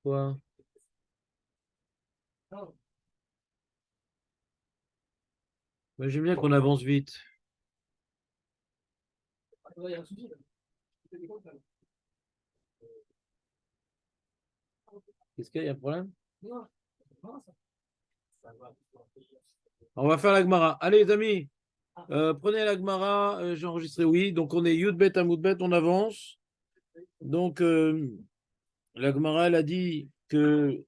Quoi? Bah, j'aime bien qu'on avance vite. Qu'est-ce qu'il y a un problème? On va faire la Gemara. Allez, les amis, prenez la Gemara. J'ai enregistré, oui. Donc, on est Yudbet à Moudbet, on avance. Donc, la Gemara, elle a dit que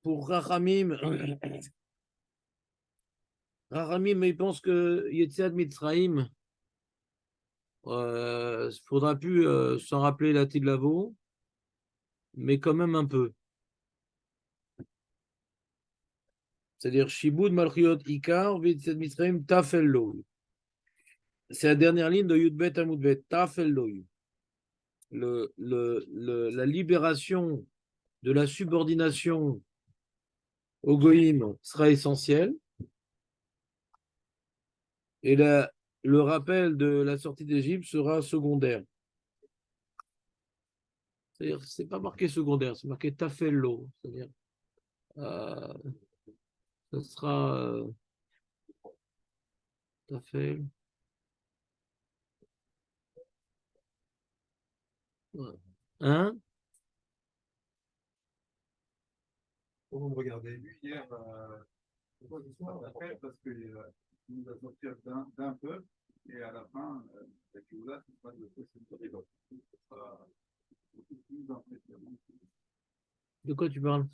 pour Rachamim, Rachamim, il pense que Yetziat Mitzrayim, faudra plus s'en rappeler la Tidlavo, mais quand même un peu. C'est-à-dire Shibud Malchiot Ikar, Yetziat Mitzrayim, Tafel Lo. C'est la dernière ligne de Yudbet à Moudbet, Tafel Lo. La libération de la subordination au goïm sera essentielle et le rappel de la sortie d'Égypte sera secondaire. C'est-à-dire, c'est pas marqué secondaire, c'est marqué tafello. C'est-à-dire, euh, ce sera tafel. Ouais. Hein? Comment vous regardez? Lui, hier, pourquoi je suis après? Parce qu'il nous a sorti d'un peuple et à la fin, la Géoula, ce sera de possibilité. Donc, ce sera beaucoup plus impressionnant. De quoi tu parles?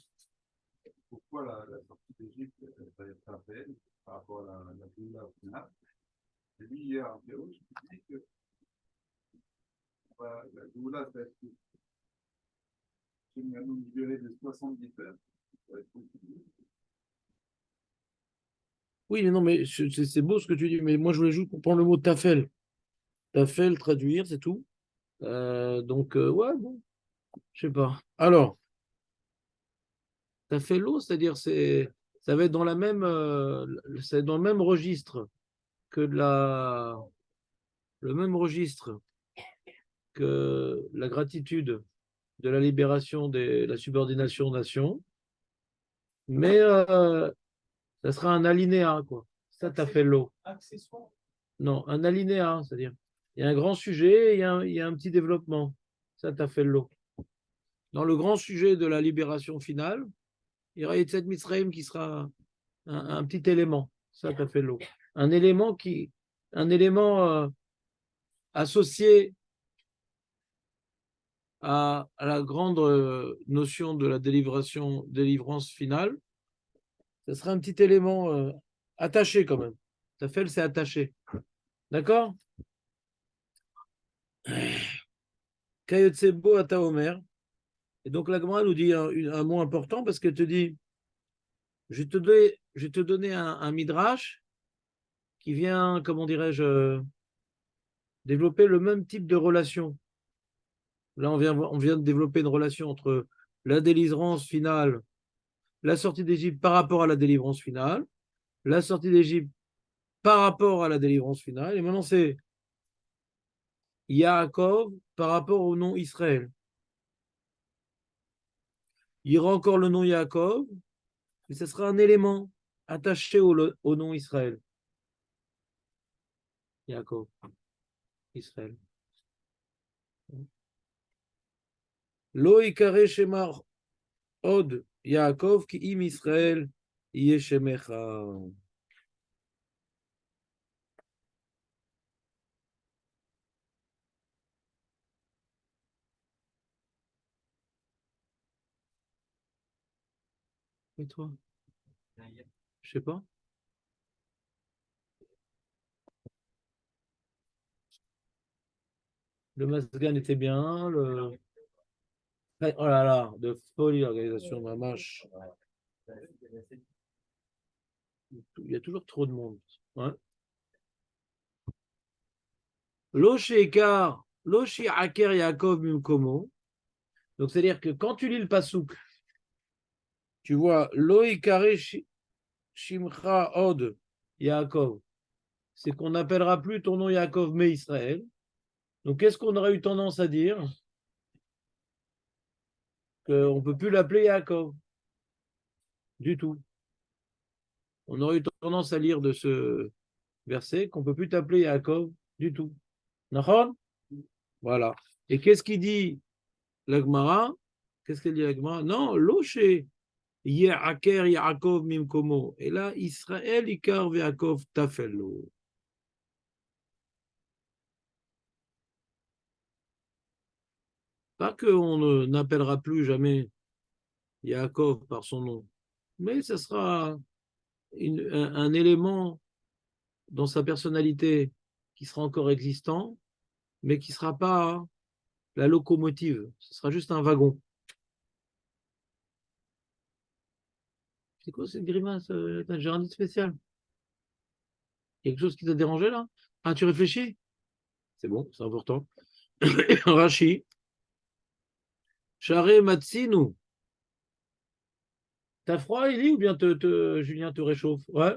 Pourquoi la sortie d'Égypte va être belle par rapport à la Géoula au final? Et lui, hier, en théorie, je me dis que la Géoula, ça va être une durée de 70 heures. Ça va être beaucoup plus. Oui, mais non, mais c'est beau ce que tu dis, mais moi je voulais juste comprendre le mot tafel. Tafel, traduire, c'est tout. Donc, ouais, bon, je sais pas. Alors, tafello, c'est-à-dire, ça va être dans la même, c'est dans le même registre que le même registre que la gratitude de la libération de la subordination nation, mais ça sera un alinéa, quoi. Ça, t'as fait l'eau. Non, un alinéa, c'est-à-dire, il y a un grand sujet et il y a un petit développement. Ça, t'as fait l'eau. Dans le grand sujet de la libération finale, il y aura Yetzet Mitzrayim qui sera un petit élément. Ça, t'as fait l'eau. Un élément associé à la grande notion de la délivrance finale, ça sera un petit élément attaché quand même. Tafel, c'est attaché. D'accord? Kayotsebo ata Omer. Et donc la Gemara nous dit un mot important parce qu'elle te dit, je vais te donner un midrash qui vient, comment dirais-je, développer le même type de relation. Là, on vient de développer une relation entre la délivrance finale, la sortie d'Égypte par rapport à la délivrance finale, la sortie d'Égypte par rapport à la délivrance finale, et maintenant c'est Yaakov par rapport au nom Israël. Il y aura encore le nom Yaakov, mais ce sera un élément attaché au nom Israël. Yaakov, Israël. Lo ikare shemar od Yaakov ki im Israël yeshemecha. Et toi? Je sais pas. Le Masgan était bien. Oh là là, de folie l'organisation, ma mâche. Il y a toujours trop de monde. Ouais. Loshi Aker Yaakov Mimkomo. Donc, c'est-à-dire que quand tu lis le pasouk, tu vois Loïkare Shimcha Od Yaakov. C'est qu'on n'appellera plus ton nom Yaakov mais Israël. Donc, qu'est-ce qu'on aurait eu tendance à dire? qu'on ne peut plus l'appeler Yaakov. Du tout. On aurait eu tendance à lire de ce verset qu'on ne peut plus t'appeler Yaakov du tout. Nahon? Voilà. Et qu'est-ce qu'il dit l'Agmara? Qu'est-ce qu'elle dit l'Agmara? Non, Loché, Ye'aker Yaakov Mimkomo. Et là, Israël Ikar Yaakov Tafello. Pas qu'on n'appellera plus jamais Yaakov par son nom, mais ce sera un élément dans sa personnalité qui sera encore existant, mais qui ne sera pas la locomotive. Ce sera juste un wagon. C'est quoi cette grimace? T'as un gérardite spécial? Quelque chose qui t'a dérangé là? Ah, tu réfléchis? C'est bon, c'est important. Rachi. Charé Matsinu. T'as froid, Eli, ou bien Julien te réchauffe? Ouais.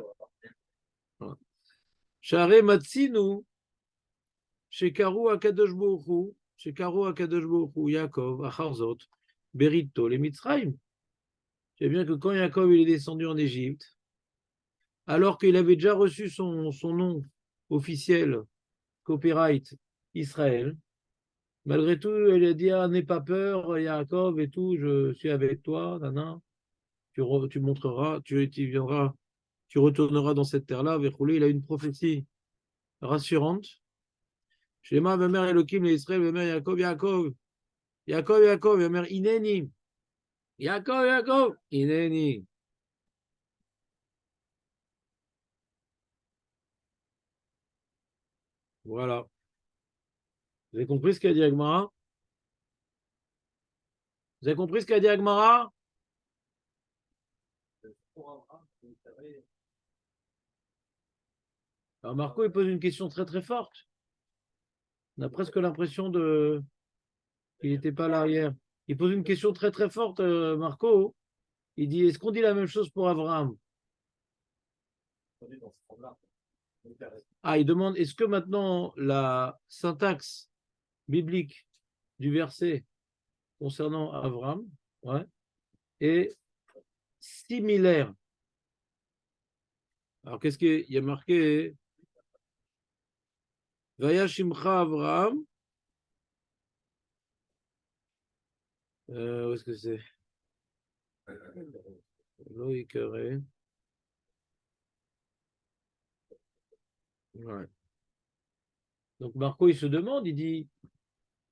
Charé Matsinu. Chez Karo Akadosh Baruch chez Karo Akadosh Baruch Hu, Yaakov, Acharzot, Berito, les Mitzrayim. C'est bien que quand Yaakov il est descendu en Égypte, alors qu'il avait déjà reçu son nom officiel, copyright Israël, malgré tout, il a dit ah, n'aie pas peur, Yaakov et tout, je suis avec toi, nana. Tu montreras, tu viendras, tu retourneras dans cette terre-là. Verroulé, il a une prophétie rassurante. Shema, ma mère Elohim, Israël, ma mère Yaakov, Yaakov, Yaakov, Yaakov, ma mère Ineni, Yaakov, Yaakov, Ineni. Voilà. Vous avez compris ce qu'a dit Agmara? Vous avez compris ce qu'a dit Agmara? Alors Marco, il pose une question très très forte. On a presque l'impression qu'il n'était pas là hier. Il pose une question très très forte, Marco. Il dit, est-ce qu'on dit la même chose pour Abraham? Ah, il demande, est-ce que maintenant la syntaxe biblique du verset concernant Abraham, ouais, est similaire? Alors, qu'est-ce qu'il y a marqué? Vayashimcha Abraham. Où est-ce que c'est? Loïc Carré. Ouais. Donc Marco, il se demande, il dit,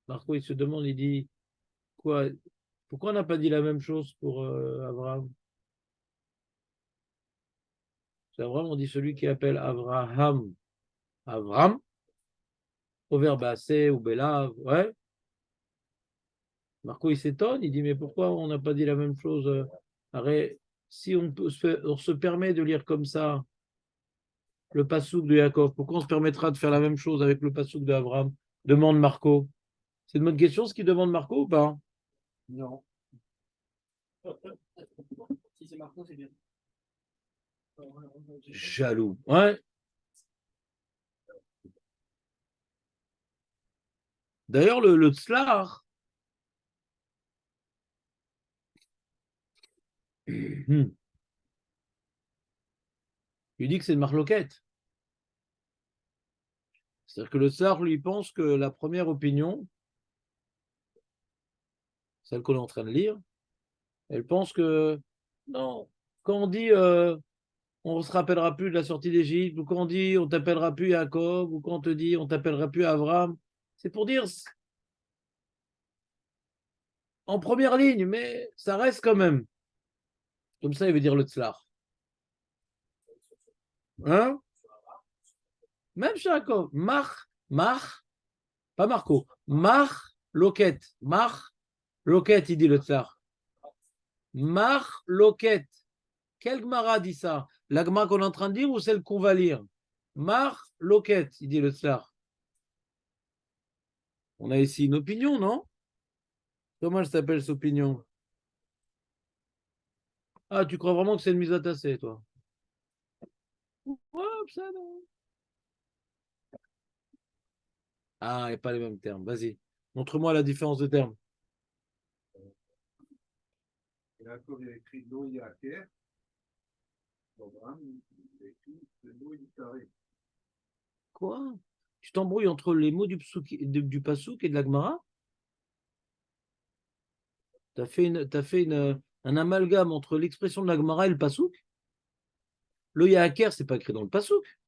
Marco, il se demande, il dit, quoi? Pourquoi on n'a pas dit la même chose pour Abraham? C'est Abraham, on dit celui qui appelle Abraham, Avram, au verbe assez ou Belav, ouais. Marco, il s'étonne, il dit, mais pourquoi on n'a pas dit la même chose? Si on se permet de lire comme ça le passouk de Yaakov, pourquoi on se permettra de faire la même chose avec le passouk de Abraham? Demande Marco. C'est une bonne question ce qu'il demande Marco ou pas? Non. Si c'est Marco, c'est bien. Jaloux. Ouais. D'ailleurs, le tzlar, il dit que c'est une marloquette. C'est-à-dire que le tzlar, lui, pense que la première opinion, celle qu'on est en train de lire, elle pense que non, quand on dit on ne se rappellera plus de la sortie d'Égypte, ou quand on dit on t'appellera plus Jacob, ou quand on te dit on t'appellera plus Abraham, c'est pour dire en première ligne, mais ça reste quand même. Comme ça, il veut dire le tzlar. Hein? Même chez Jacob. Pas Marco. Loquette. Loquette, il dit le tsar. Loquette. Quelle Gemara dit ça? La Gemara qu'on est en train de dire ou celle qu'on va lire? Loquette, il dit le tsar. On a ici une opinion, non? Comment elle s'appelle cette opinion? Ah, tu crois vraiment que c'est une mise à tasser, toi? Ouais, ça, non. Ah, il n'y a pas les mêmes termes. Vas-y. Montre-moi la différence de termes. Yaakov, il a écrit Lo Yaker. Abraham, il a écrit Lo Yikare. Quoi? Tu t'embrouilles entre les mots du Passouk et de la Gemara? T'as fait un amalgame entre l'expression de la Gemara et le Passouk? Le Yahaker, c'est pas écrit dans le Passouk.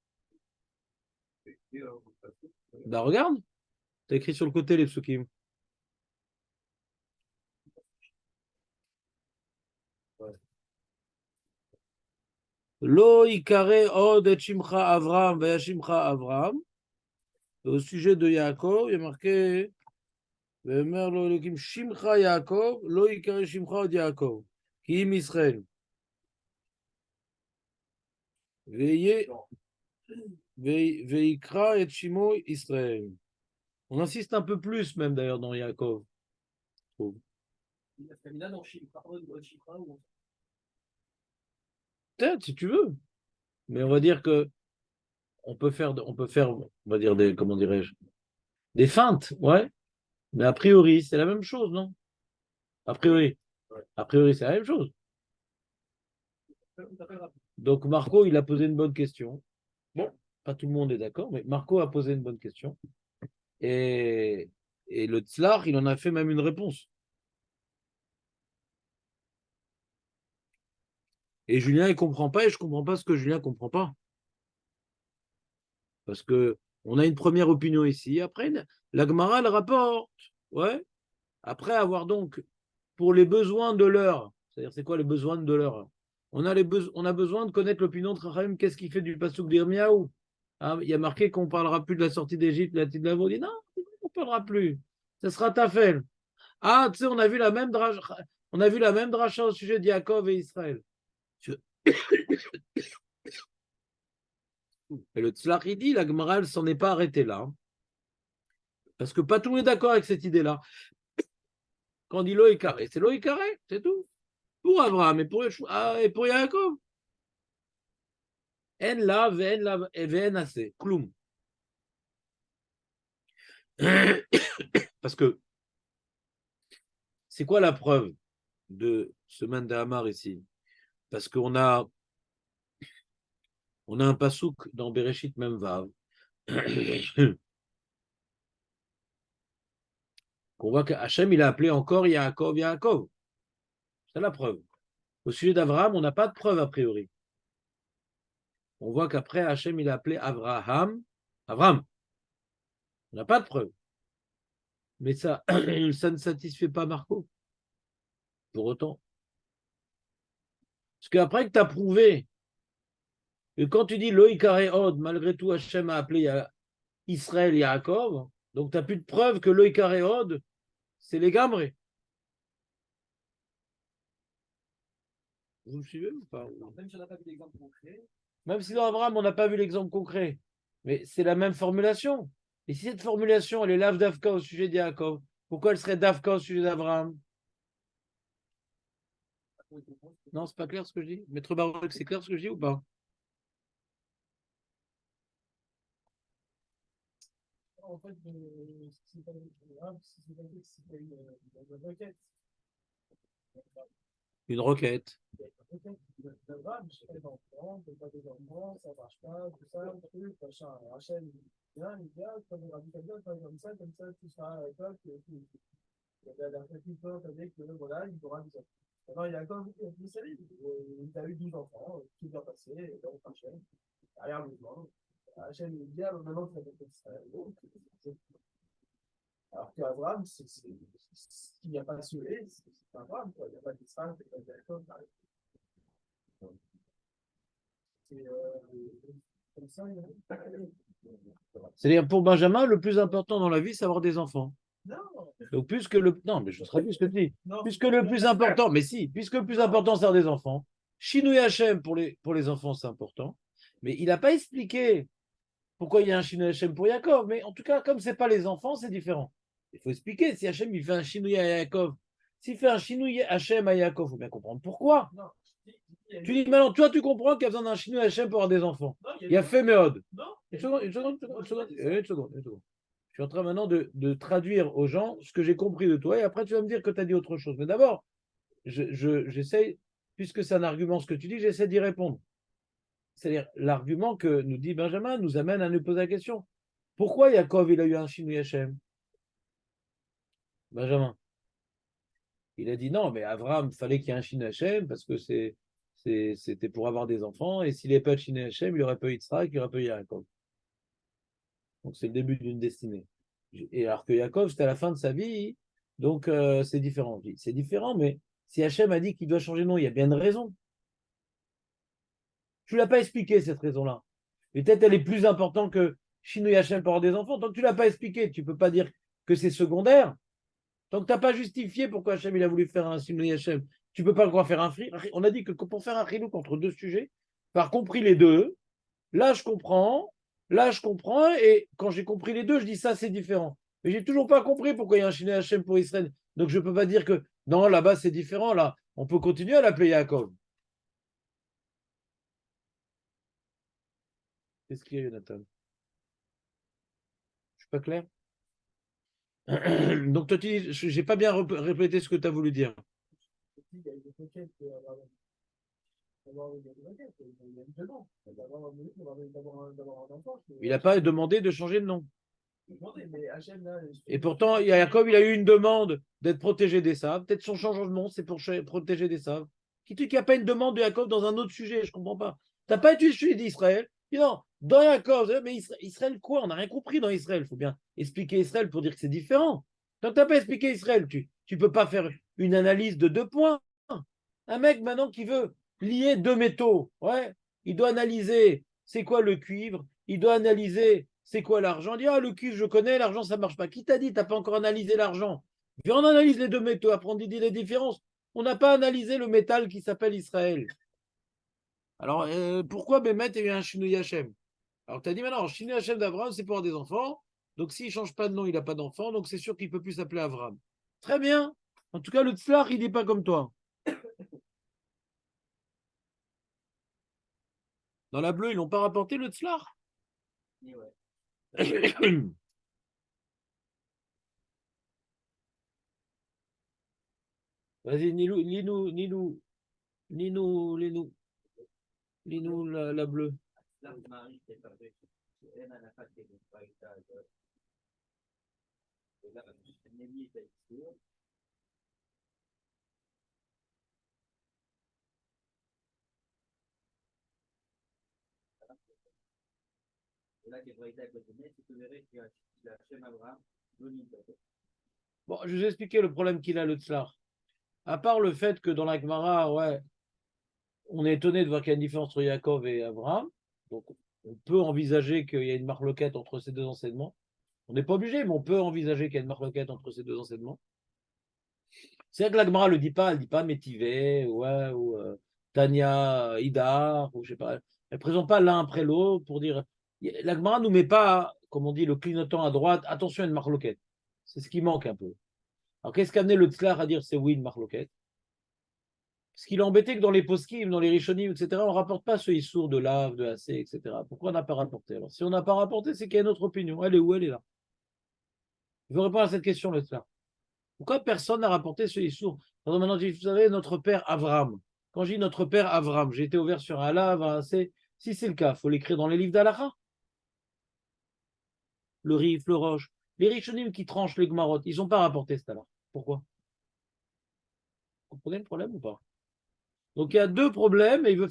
C'est écrit dans le Passouk. Bah regarde, t'as écrit sur le côté les psukim. Lo ikare od et shimcha Avram vayashimcha Avram. Au sujet de Yaakov, il y a marqué Ve'emer lo Elokim shimcha Yaakov, lo ikare shimcha od Yaakov. Ki im Israël. Veikra et Shimo Israël. On insiste un peu plus même d'ailleurs dans Yaakov. Il y a Famina dans Chipra, ou Peut-être si tu veux, mais on va dire que on peut faire, on va dire des, comment dirais-je, des feintes, ouais. Mais a priori, c'est la même chose, non? A priori, c'est la même chose. Donc Marco, il a posé une bonne question. Bon, pas tout le monde est d'accord, mais Marco a posé une bonne question. Et, et le Tzlach, il en a fait même une réponse. Et Julien, il comprend pas, et je comprends pas ce que Julien comprend pas. Parce que on a une première opinion ici. Après, la Gemara, elle rapporte. Ouais. Après avoir donc, pour les besoins de l'heure, c'est-à-dire c'est quoi les besoins de l'heure? On a besoin de connaître l'opinion de Chachamim, qu'est-ce qu'il fait du Passouk d'Irmiaou? Hein, il y a marqué qu'on ne parlera plus de la sortie d'Égypte, la petite Lavo dit non, on ne parlera plus. Ce sera Tafel. Ah, tu sais, on a vu la même dracha au sujet d'Yaakov et Israël. Et le Tzlach, il dit, la Gemara, elle s'en est pas arrêtée là. Parce que pas tout le monde est d'accord avec cette idée-là. Quand on dit Loïkaré, c'est Loïkaré, c'est tout. Pour Abraham et pour Yaakov. En la, ven assez. Kloum. Parce que c'est quoi la preuve de ce Mandahamar ici? Parce on a un pasouk dans Bereshit Memvav qu'on voit qu'Hachem, il a appelé encore Yaakov, Yaakov. C'est la preuve. Au sujet d'Abraham, on n'a pas de preuve a priori. On voit qu'après, Hachem, il a appelé Abraham. On n'a pas de preuve. Mais ça ne satisfait pas Marco. Pour autant. Parce qu'après que tu as prouvé que quand tu dis Loïkaré Od, malgré tout, Hachem a appelé Israël Yaakov, donc tu n'as plus de preuve que Loïkaré Od, c'est les Gamrés. Vous me suivez ou pas? Même si on n'a pas vu d'exemple concret. Même si dans Abraham, on n'a pas vu l'exemple concret. Mais c'est la même formulation. Et si cette formulation, elle est Lav Davka au sujet d'Yaakov, pourquoi elle serait Davka au sujet d'Abraham? Non, c'est pas clair ce que je dis. Maître Baruch, c'est clair ce que je dis ou pas? En fait, c'est pas grave, c'est pas une requête. Une requête. D'Abraham, je fais d'enfants, je fais pas des enfants, ça marche pas, tout ça, truc, machin. Rachel, il vient, comme on a dit comme ça, tout sera top, la petite porte avec le voilà, il aura des enfants. Alors, il y a encore vous savez, il a eu 12 enfants, tout bien passé, et donc Rachel, derrière le mouvement. Rachel il dit, alors maintenant, tu vas faire ça. Alors qu'Abraham, s'il n'y a pas de soleil, c'est pas Abraham, quoi. Il n'y a pas d'Israël, il n'y a pas de Jacob, comme ça, C'est-à-dire, pour Benjamin, le plus important dans la vie, c'est avoir des enfants. non, Donc, puisque le. Non, mais je traduis ce que tu dis. non, Puisque le plus important, mais si, puisque le plus important, c'est avoir des enfants. Shinui Hashem pour les enfants, c'est important. Mais il n'a pas expliqué pourquoi il y a un Shinui Hashem pour Yaakov. Mais en tout cas, comme ce n'est pas les enfants, c'est différent. Il faut expliquer si Hashem il fait un Shinui à Yaakov. S'il fait un Shinui Hashem à Yaakov, il faut bien comprendre pourquoi. non. Tu dis maintenant, toi, tu comprends qu'il y a besoin d'un Shinui Hashem pour avoir des enfants. Non, Il y a fait Méod. non, Une seconde. Une seconde. Je suis en train maintenant de traduire aux gens ce que j'ai compris de toi et après tu vas me dire que tu as dit autre chose. Mais d'abord, j'essaie, puisque c'est un argument ce que tu dis, j'essaie d'y répondre. C'est-à-dire, l'argument que nous dit Benjamin nous amène à nous poser la question. Pourquoi Yaakov, il a eu un Shinui Hashem? Benjamin. Il a dit non, mais Abraham, il fallait qu'il y ait un Shinui Hashem parce que c'était pour avoir des enfants. Et s'il n'y avait pas de Shinui Hashem, il n'y aurait pas eu Yitzhak, il n'y aurait pas eu Yaakov. Donc c'est le début d'une destinée. Et alors que Yaakov, c'était à la fin de sa vie, donc c'est différent. C'est différent, mais si Hachem a dit qu'il doit changer de nom, il y a bien une raison. Tu ne l'as pas expliqué, cette raison-là. Et peut-être elle est plus importante que Shinui Hachem pour avoir des enfants. Tant que tu ne l'as pas expliqué, tu ne peux pas dire que c'est secondaire. Tant que tu n'as pas justifié pourquoi Hachem il a voulu faire un Shinui Hachem, tu ne peux pas encore faire un free. On a dit que pour faire un chilouk entre deux sujets, par compris les deux, là je comprends, et quand j'ai compris les deux, je dis ça c'est différent. Mais j'ai toujours pas compris pourquoi il y a un Shinui Hachem pour Israël. Donc je ne peux pas dire que non, là-bas c'est différent, là. On peut continuer à l'appeler Yaakov. Qu'est-ce qu'il y a, Jonathan? Je suis pas clair? Donc toi tu dis, j'ai pas bien répété ce que tu as voulu dire. Il y a des requêtes d'avoir une requête. Il y a une demande d'avoir un enfant. Il n'a pas demandé de changer de nom. Mais Hachem, là, Et pourtant, Jacob, il a eu une demande d'être protégé des sables. Peut-être son changement de nom, c'est pour protéger des sables. Qui dit qu'il n'y a pas une demande de Jacob dans un autre sujet? Je ne comprends pas. Tu n'as pas étudié le sujet d'Israël? Non, dans Jacob, mais Israël quoi? On n'a rien compris dans Israël. Il faut bien expliquer Israël pour dire que c'est différent. Donc, tu n'as pas expliqué Israël. Tu ne peux pas faire une analyse de 2 points. Un mec maintenant qui veut lier 2 métaux, ouais, il doit analyser c'est quoi le cuivre, il doit analyser c'est quoi l'argent. Il dit, ah, le cuivre, je connais, l'argent, ça ne marche pas. Qui t'a dit, tu n'as pas encore analysé l'argent? Viens, on analyse les 2 métaux, après on dit les différences. On n'a pas analysé le métal qui s'appelle Israël. Alors, pourquoi Bémet a eu un Shinui Hashem? Alors, tu as dit maintenant, Shinui Hashem d'Abraham, c'est pour avoir des enfants. Donc, s'il ne change pas de nom, il n'a pas d'enfant. Donc, c'est sûr qu'il ne peut plus s'appeler Abraham. Très bien. En tout cas, le Tzlach, il n'est pas comme toi. Dans la bleue, ils n'ont pas rapporté le Tzlach. Vas-y, lis-nous la bleue. Bon, je vous ai expliqué le problème qu'il a, le Tzlach. À part le fait que dans la Gemara, ouais, on est étonné de voir qu'il y a une différence entre Yaakov et Abraham. Donc, on peut envisager qu'il y a une marloquette entre ces deux enseignements. On n'est pas obligé, mais on peut envisager qu'il y a une marloquette entre ces deux enseignements. C'est vrai que la Gemara ne le dit pas, elle ne dit pas Métivé, ouais, ou Tania, Idar, ou je sais pas. Elle ne présente pas l'un après l'autre pour dire. La Gemara ne nous met pas, comme on dit, le clignotant à droite, attention à une marloquette. C'est ce qui manque un peu. Alors, qu'est-ce qu'a amené le Tzlach à dire c'est oui une marloquette? Parce qu'il est embêté que dans les poskim, dans les rishonim, etc., on ne rapporte pas ce issour de lave, de AC, etc. Pourquoi on n'a pas rapporté? Alors, si on n'a pas rapporté, c'est qu'il y a une autre opinion. Elle est où? Elle est là. Je veux répondre à cette question, le Tzlach. Pourquoi personne n'a rapporté ce issour? Maintenant, vous savez, notre père Avram. Quand je dis notre père Avram, j'ai été ouvert sur un lave, un AC. Si c'est le cas, il faut l'écrire dans les livres d'Alacha. Le Rif, le Roche. Les rishonim qui tranchent les Gmarot, ils n'ont pas rapporté ce talent. Pourquoi? Vous comprenez le problème ou pas? Donc il y a 2 problèmes et il veut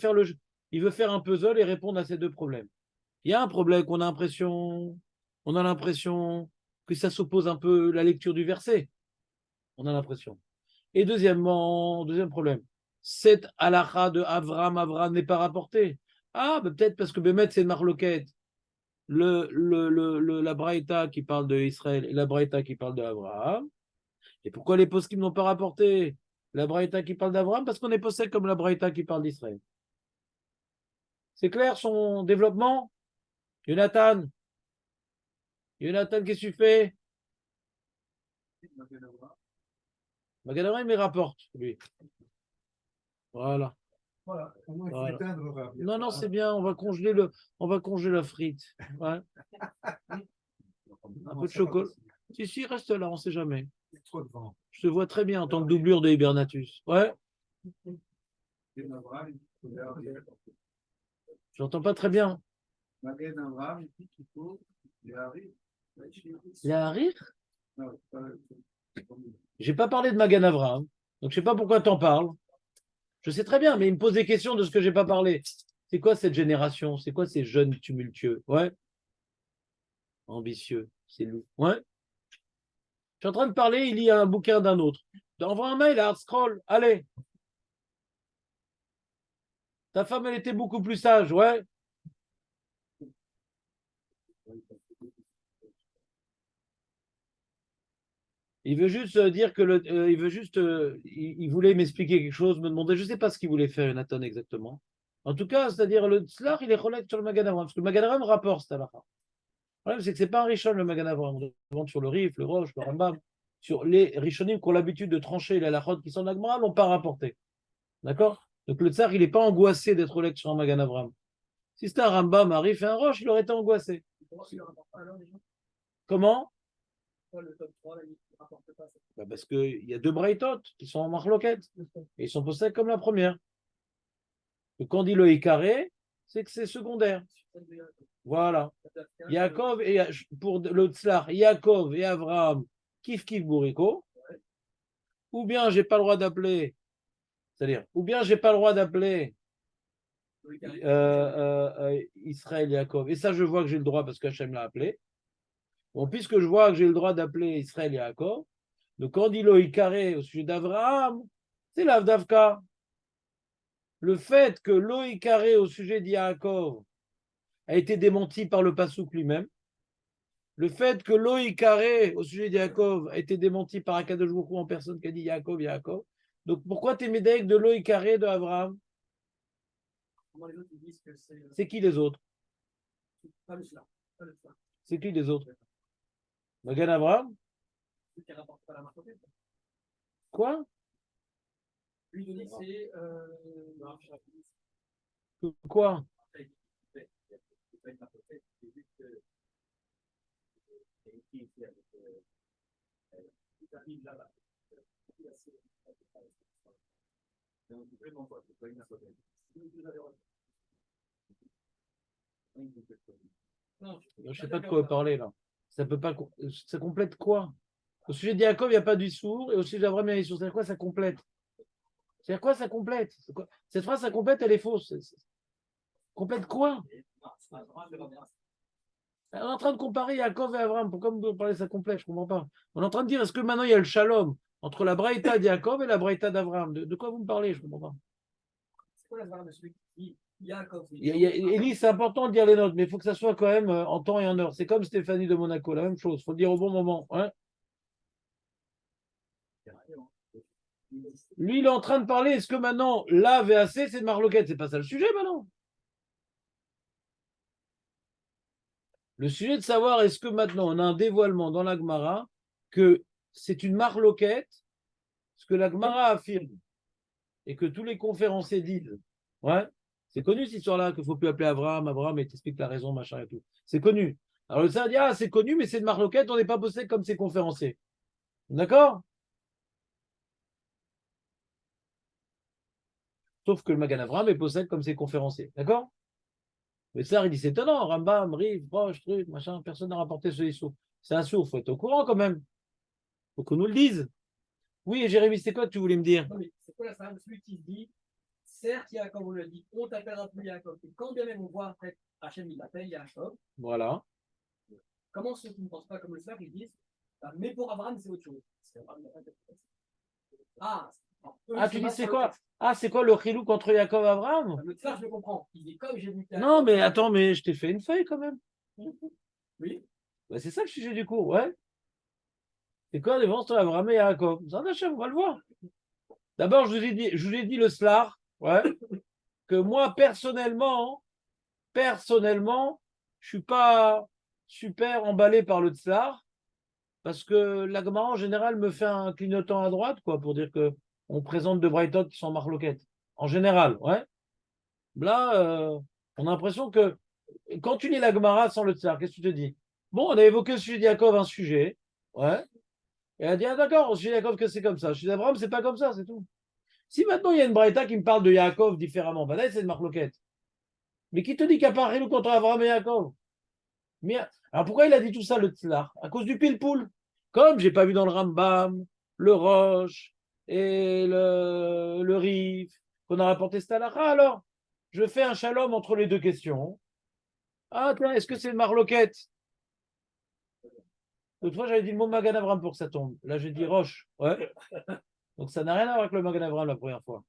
faire un puzzle et répondre à ces 2 problèmes. Il y a un problème qu'on a l'impression que ça s'oppose un peu à la lecture du verset. On a l'impression. Et deuxième problème, cette halakha de Avram n'est pas rapportée. Ah, peut-être parce que Bémet, c'est une marloquette. La Braïta qui parle de Israël et la Braïta qui parle d'Abraham. Et pourquoi les poskim n'ont pas rapporté la Braïta qui parle d'Abraham? Parce qu'on est possède comme la Braïta qui parle d'Israël. C'est clair son développement? Jonathan, qu'est-ce que tu fais? Magadavra, il me rapporte, lui. Voilà. Voilà. Voilà. Éteindre, Non, c'est bien, on va congeler la frite. Ouais. Un peu de chocolat. Si, reste là, on ne sait jamais. Il y a trop de vent. Je te vois très bien en tant que doublure de Hibernatus. Ouais, Magen Avraham, il faut j'entends pas très bien. Magen Avraham, il dit qu'il faut les haris. Il y a un rire? Non, pas- J'ai pas parlé de Magan Avraham, donc je sais pas pourquoi tu en parles. Je sais très bien, mais il me pose des questions de ce que j'ai pas parlé. C'est quoi cette génération? C'est quoi ces jeunes tumultueux? Ouais, ambitieux, c'est loup. Ouais. Je suis en train de parler, il lit un bouquin d'un autre. Envoie un mail à Artscroll. Allez. Ta femme, elle était beaucoup plus sage, ouais. Il veut juste dire que il veut juste, il voulait m'expliquer quelque chose, me demander, je ne sais pas ce qu'il voulait faire, Jonathan, exactement. En tout cas, c'est-à-dire le tzlach, il est relève sur le Magan Avraham, parce que le Magan Avraham rapporte cette halakha. Le problème, c'est que ce n'est pas un Rishon, le Magan Avraham. On demande sur le Rif, le Roche, le Rambam. Sur les Rishonim qui ont l'habitude de trancher les halachot qui sont dans l'Agmara, n'ont pas rapporté. D'accord? Donc le tsar, il n'est pas angoissé d'être relève sur un Magan Avraham. Si c'était un Rambam, un Rif et un Roche, il aurait été angoissé. Comment? Le top 3, là, il rapporte pas ça. Bah parce qu'il y a deux braïtot qui sont en marloquette. Et ils sont posés comme la première. Le quand on dit le carré, c'est que c'est secondaire. Voilà. Yaakov et pour le tzlach, Yaakov et Avraham, kif kif bourrico. Ou bien j'ai pas le droit d'appeler, c'est-à-dire, ou bien j'ai pas le droit d'appeler Israël Yaakov. Et ça, je vois que j'ai le droit parce qu'Hachem l'a appelé. Bon, puisque je vois que j'ai le droit d'appeler Israël Yaakov, donc quand on dit Loïc carré au sujet d'Avraham, c'est l'Avdavka. Le fait que Loïc carré au sujet d'Yaakov a été démenti par le Passouk lui-même, le fait que Loïc carré au sujet d'Yaakov a été démenti par Akadosh Baruch Hu en personne qui a dit Yaakov, Yaakov. Donc pourquoi tu es médaille de Loïc carré de Avraham? Comment les autres ils disent que c'est. C'est qui les autres? Pas le cela. Pas le cela. C'est qui les autres? Magan Avraham? Ceux qui rapportent pas la marque. Quoi? Lui, il dit c'est. Quoi? Je ne sais pas de quoi vous parlez là. Ça peut pas. Ça complète quoi? Au sujet de Yaakov, il n'y a pas d'Issour, et au sujet d'Abraham, il y a d'Issour. C'est quoi ça complète? C'est quoi ça complète? Cette phrase, ça complète, elle est fausse. Complète quoi? On est en train de comparer Yaakov et Abraham. Pourquoi vous parlez de ça complète? Je ne comprends pas. On est en train de dire, est-ce que maintenant il y a le shalom entre la braïta de Yaakov et la braïta d'Abraham? De quoi vous me parlez? Je ne comprends pas. C'est quoi la barre de celui qui Yaakov? Élie, c'est important de dire les notes, mais il faut que ça soit quand même en temps et en heure. C'est comme Stéphanie de Monaco, la même chose. Il faut le dire au bon moment. Hein. Lui, il est en train de parler. Est-ce que maintenant, la VAC, c'est de Marloquette? C'est pas ça le sujet maintenant. Le sujet de savoir est-ce que maintenant on a un dévoilement dans la Gemara que c'est une Marloquette, ce que la Gemara affirme et que tous les conférenciers disent. Ouais, c'est connu cette histoire-là qu'il ne faut plus appeler Abraham, et t'explique la raison, machin et tout. C'est connu. Alors le tsar dit, ah, c'est connu, mais c'est de Marloquette, on n'est pas bossé comme ces conférenciers. D'accord? Sauf que le Magan Avraham est possède comme ses conférenciers. D'accord? Mais ça, il dit c'est étonnant. Rambam, Riv, Roche, truc, machin, personne n'a rapporté ce Issou. C'est un sourd, il faut être au courant quand même. Il faut qu'on nous le dise. Oui, Jérémy, c'est quoi que tu voulais me dire? Non, mais c'est quoi la femme, celui qui se dit, certes, Yaakov, on le dit, on t'appellera plus Yaakov. Et quand bien même on voit après, Hachem, il l'appelle Yaakov. Voilà. Comment ceux qui ne pensent pas comme le frère, ils disent, bah, mais pour Abraham, c'est autre chose. Ah, tu dis c'est quoi? Ah, c'est quoi le chilou contre Yaakov et Abraham? Le frère, je le comprends. Il dit comme j'ai vu. Non, mais attends, mais je t'ai fait une feuille quand même. Oui. Bah, c'est ça le sujet du cours, ouais. C'est quoi la différence entre Abraham et Yaakov? Ça, on va le voir. D'abord, je vous ai dit le slar, ouais, que moi, personnellement, je suis pas super emballé par le tsar, parce que la Gemara, en général, me fait un clignotant à droite, quoi, pour dire que on présente de Brighton qui sont marloquettes. En général, ouais. Là, on a l'impression que quand tu lis la Gemara sans le tsar, qu'est-ce que tu te dis? Bon, on a évoqué le sujet de Yaakov, un sujet. Ouais. Et elle a dit, ah d'accord, je suis d'accord que c'est comme ça. Je suis d'Abraham, c'est pas comme ça, c'est tout. Si maintenant il y a une braïta qui me parle de Yaakov différemment, ben là, c'est une marloquette. Mais qui te dit qu'il n'y a pas un contre Abraham et Yaakov? Mais, alors pourquoi il a dit tout ça, le tzlar? À cause du pile-poule. Comme j'ai pas vu dans le Rambam, le Roche et le Rif, qu'on a rapporté cette halakha, alors je fais un shalom entre les deux questions. Ah, tiens, est-ce que c'est une marloquette? L'autre fois, j'avais dit le mot Magan Avraham pour que ça tombe. Là, j'ai dit Roche. Ouais. Donc, ça n'a rien à voir avec le Magan Avraham la première fois.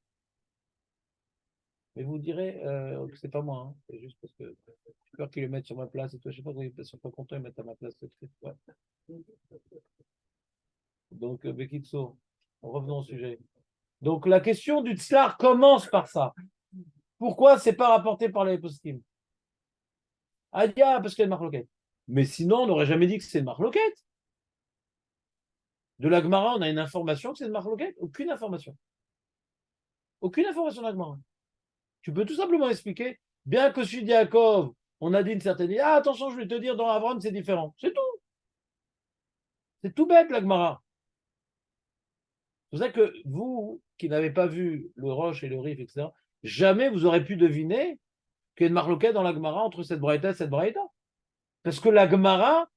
Mais vous direz que c'est pas moi. Hein. C'est juste parce que j'ai peur qu'ils le mettent sur ma place. Et toi, je sais pas, ils sont pas contents, ils mettent à ma place le truc. Ouais. Donc, Bekitso, revenons au sujet. Donc, la question du tzlar commence par ça. Pourquoi c'est pas rapporté par les postim? Ah, parce qu'il y a une marloquette. Mais sinon, on n'aurait jamais dit que c'est une marloquette. De la Gemara, on a une information que c'est une marloquette? Aucune information. Aucune information de la Gemara. Tu peux tout simplement expliquer, bien que celui Yaakov, on a dit une certaine idée. Ah, attention, je vais te dire, dans Abraham, c'est différent. C'est tout. C'est tout bête, la Gemara. C'est pour ça que vous, qui n'avez pas vu le Roche et le Rif, etc., jamais vous aurez pu deviner qu'il y a une marloquette dans la Gemara entre cette braïta et cette braïta. Parce que la Gemara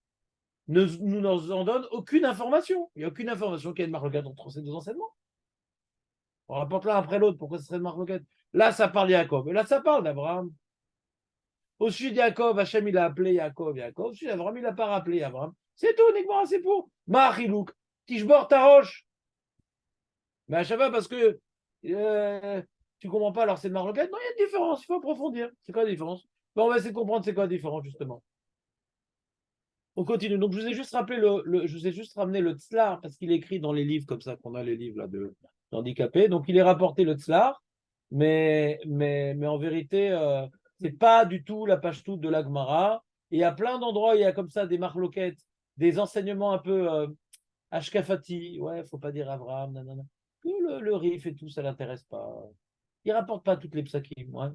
ne nous en donne aucune information. Il n'y a aucune information qu'il y a une marloquette entre ces deux enseignements. On rapporte l'un après l'autre. Pourquoi ce serait une marloquette? Là, ça parle de Yaakov. Et là, ça parle d'Abraham. Au sujet de Yaakov, Hachem, il a appelé Yaakov, Yaakov. Au sujet d'Abraham, il n'a pas rappelé Abraham. C'est tout, uniquement, c'est pour. Machilouk. Tishbor Tarosh. Mais à chaque fois, parce que tu ne comprends pas, alors c'est une marloquette. Non, il y a une différence. Il faut approfondir. C'est quoi la différence? Bon, on va essayer de comprendre c'est quoi la différence, justement. On continue. Donc, je vous ai juste rappelé je vous ai juste ramené le tzlar parce qu'il est écrit dans les livres comme ça qu'on a les livres là d'handicapés. Donc, il est rapporté le tzlar, mais en vérité, c'est pas du tout la page toute de la Gemara. Et il y a plein d'endroits, il y a comme ça des marloquettes, des enseignements un peu ashkafati. Ouais, faut pas dire Abraham, nanana. Le Rif et tout, ça l'intéresse pas. Il rapporte pas toutes les psakim. Ouais.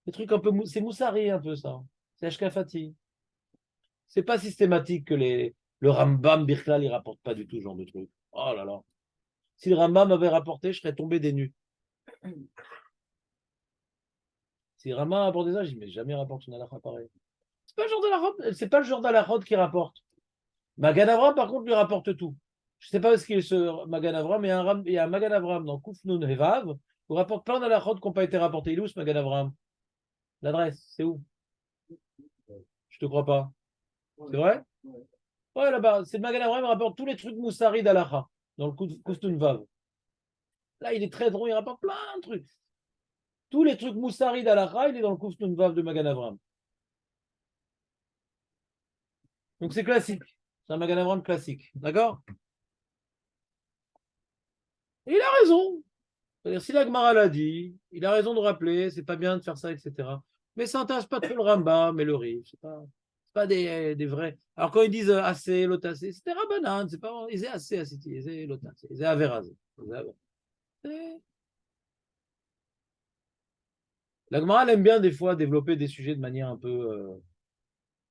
Des trucs un peu, c'est Moussari un peu ça. C'est ashkafati. C'est pas systématique que le Rambam Birklal, il rapporte pas du tout ce genre de truc. Oh là là. Si le Rambam avait rapporté, je serais tombé des nues. Si le Rambam a rapporté ça, je dis, mais jamais rapporte une halakha pareil. C'est pas le genre d'halakha, c'est pas le genre d'halakha qui rapporte. Magan Avram, par contre, lui rapporte tout. Je sais pas ce qu'il est ce Magan Avram, mais il y a un Magan Avram dans Kouf Nun Hevav, où rapporte plein d'halachot qui n'ont pas été rapportés. Il est où ce Magan Avram? L'adresse, c'est où? Je te crois pas. C'est vrai? Ouais, là-bas, c'est le Magan Avram qui rapporte tous les trucs moussari d'halakha, dans le Kouf Nun Vav. Là, il est très drôle, il rapporte plein de trucs. Tous les trucs moussari d'Alacha, il est dans le Kouf Vav de Magan Avram. Donc c'est classique. C'est un Magan Avram classique. D'accord? Et il a raison. C'est-à-dire, si l'Agmara l'a dit, il a raison de rappeler, c'est pas bien de faire ça, etc. Mais ça n'intéresse pas trop le Rambam mais le Rif. C'est pas des vrais. Alors quand ils disent assez, lotassé, c'était Rabbanan, c'est pas. Ils étaient assez, ils étaient lotassé, ils étaient avérazé. L'Agmara elle aime bien des fois développer des sujets de manière un peu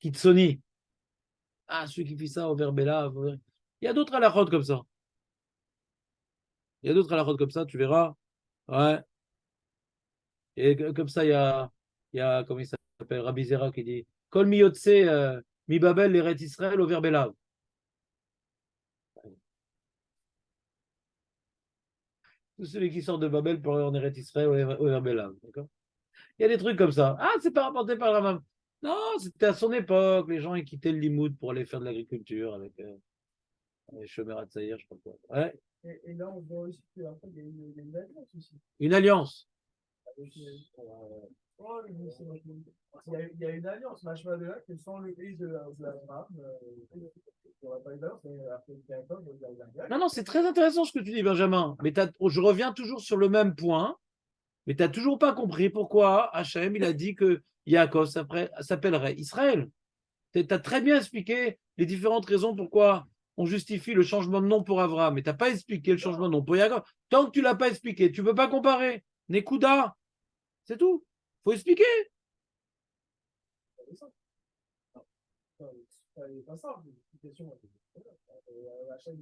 kitsoni. Ah, celui qui fait ça au verbella. Il y a d'autres halakhot comme ça. Il y a d'autres halakhot comme ça, tu verras. Ouais. Et comme ça, il y a comment il s'appelle, Rabbi Zera qui dit Kol mi yotse mi Babel l'Eret Israël au verbella. Tout celui qui sort de Babel pour aller en Eret Israël au verbella. D'accord? Il y a des trucs comme ça. Ah, c'est pas rapporté par la même. Non, c'était à son époque. Les gens ils quittaient le Limoud pour aller faire de l'agriculture avec les chômeurs à Tsaïr, je sais pas quoi. Ouais. Et là, on voit aussi qu'il y a une alliance aussi. Une alliance. Oh, il y a une alliance, machin de là, qui sans le pays de la femme, il n'y aurait pas eu d'alliance, mais après le territoire, il y a une alliance. Non, non, c'est très intéressant ce que tu dis, Benjamin. Mais je reviens toujours sur le même point. Mais tu n'as toujours pas compris pourquoi Hachem, il a dit que Yaakov s'appellerait Israël. Tu as très bien expliqué les différentes raisons pourquoi on justifie le changement de nom pour Abraham. Mais tu n'as pas expliqué le changement de nom pour Yaakov. Tant que tu ne l'as pas expliqué, tu ne peux pas comparer. Nekuda, c'est tout. Il faut expliquer. C'est pas simple, l'explication. Hachem,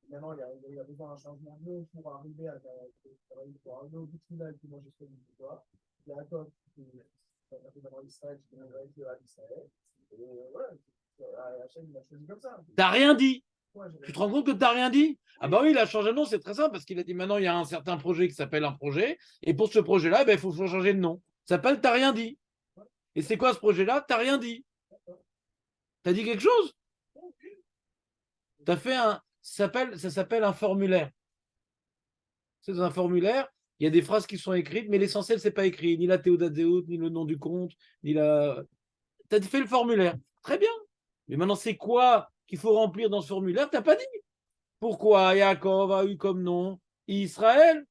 maintenant, il y a besoin d'un changement de l'eau pour arriver à arriver au bout de final qui mange jusqu'au bout de toi. Il y a Jacob qui est maintenant Israël, qui est avec Israël. Et voilà, Hachem, il a choisi comme ça. T'as rien dit. Ouais, Tu te rends compte que tu n'as rien dit? Ah bah oui, il a changé de nom, c'est très simple, parce qu'il a dit maintenant, il y a un certain projet qui s'appelle un projet, et pour ce projet-là, ben, il faut changer de nom. Ça s'appelle T'as rien dit. Et c'est quoi ce projet-là? T'as rien dit. T'as dit quelque chose? T'as fait un. Ça s'appelle un formulaire. C'est dans un formulaire, il y a des phrases qui sont écrites, mais l'essentiel, c'est pas écrit, ni la théodat zéut, ni le nom du compte, ni la. T'as fait le formulaire. Très bien. Mais maintenant, c'est quoi qu'il faut remplir dans ce formulaire? T'as pas dit. Pourquoi Yaakov a eu comme nom Israël?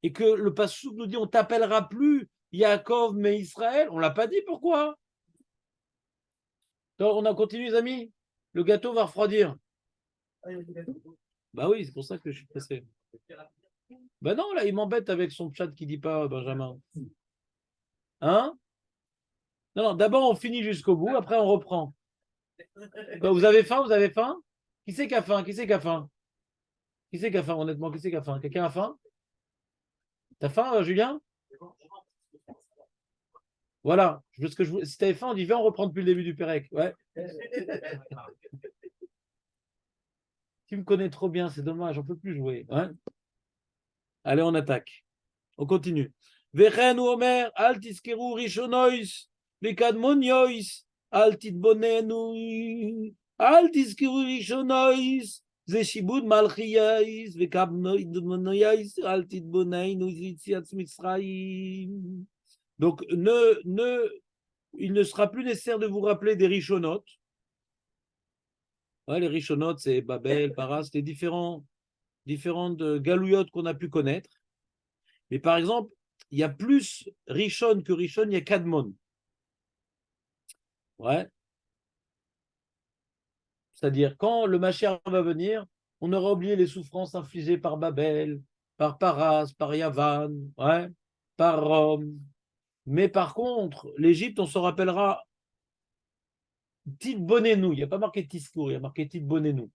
Et que le Passouk nous dit on t'appellera plus Yaakov mais Israël? On l'a pas dit, pourquoi? Donc, on a continué, les amis. Le gâteau va refroidir. Bah oui, c'est pour ça que je suis pressé. Bah non, là, il m'embête avec son chat qui dit pas Benjamin. Hein? Non, non, d'abord on finit jusqu'au bout, après on reprend. Vous avez faim? Vous avez faim? Qui c'est qui a faim? Qui c'est qui a faim? Qui c'est qui a faim, honnêtement? Qui c'est qui a faim? Quelqu'un a faim? T'as faim, Julien? Voilà. Si t'avais faim, on dit viens, on reprend depuis le début du Pérec. Ouais. Tu me connais trop bien, c'est dommage, on peut plus jouer. Hein. Allez, on attaque. On continue. Vechen ou Omer, altiskeru rishonois, vekadmoniois, altitbonenu, altiskeru rishonois, zeshibud malchiais, vekadmoniois, altitbonenu, zitziatz mitzraim. Donc, il ne sera plus nécessaire de vous rappeler des rishonotes. Ouais, les rishonotes, c'est Babel, Paras, les différentes galouillottes qu'on a pu connaître. Mais par exemple, il y a plus Rishon que Rishon, il y a Kadmon. Ouais. C'est-à-dire, quand le Mashiach va venir, on aura oublié les souffrances infligées par Babel, par Paras, par Yavan, ouais, par Rome. Mais par contre, l'Égypte, on se rappellera Tidbonenu. Il n'y a pas marqué Tiskour, il y a marqué Tidbonenu.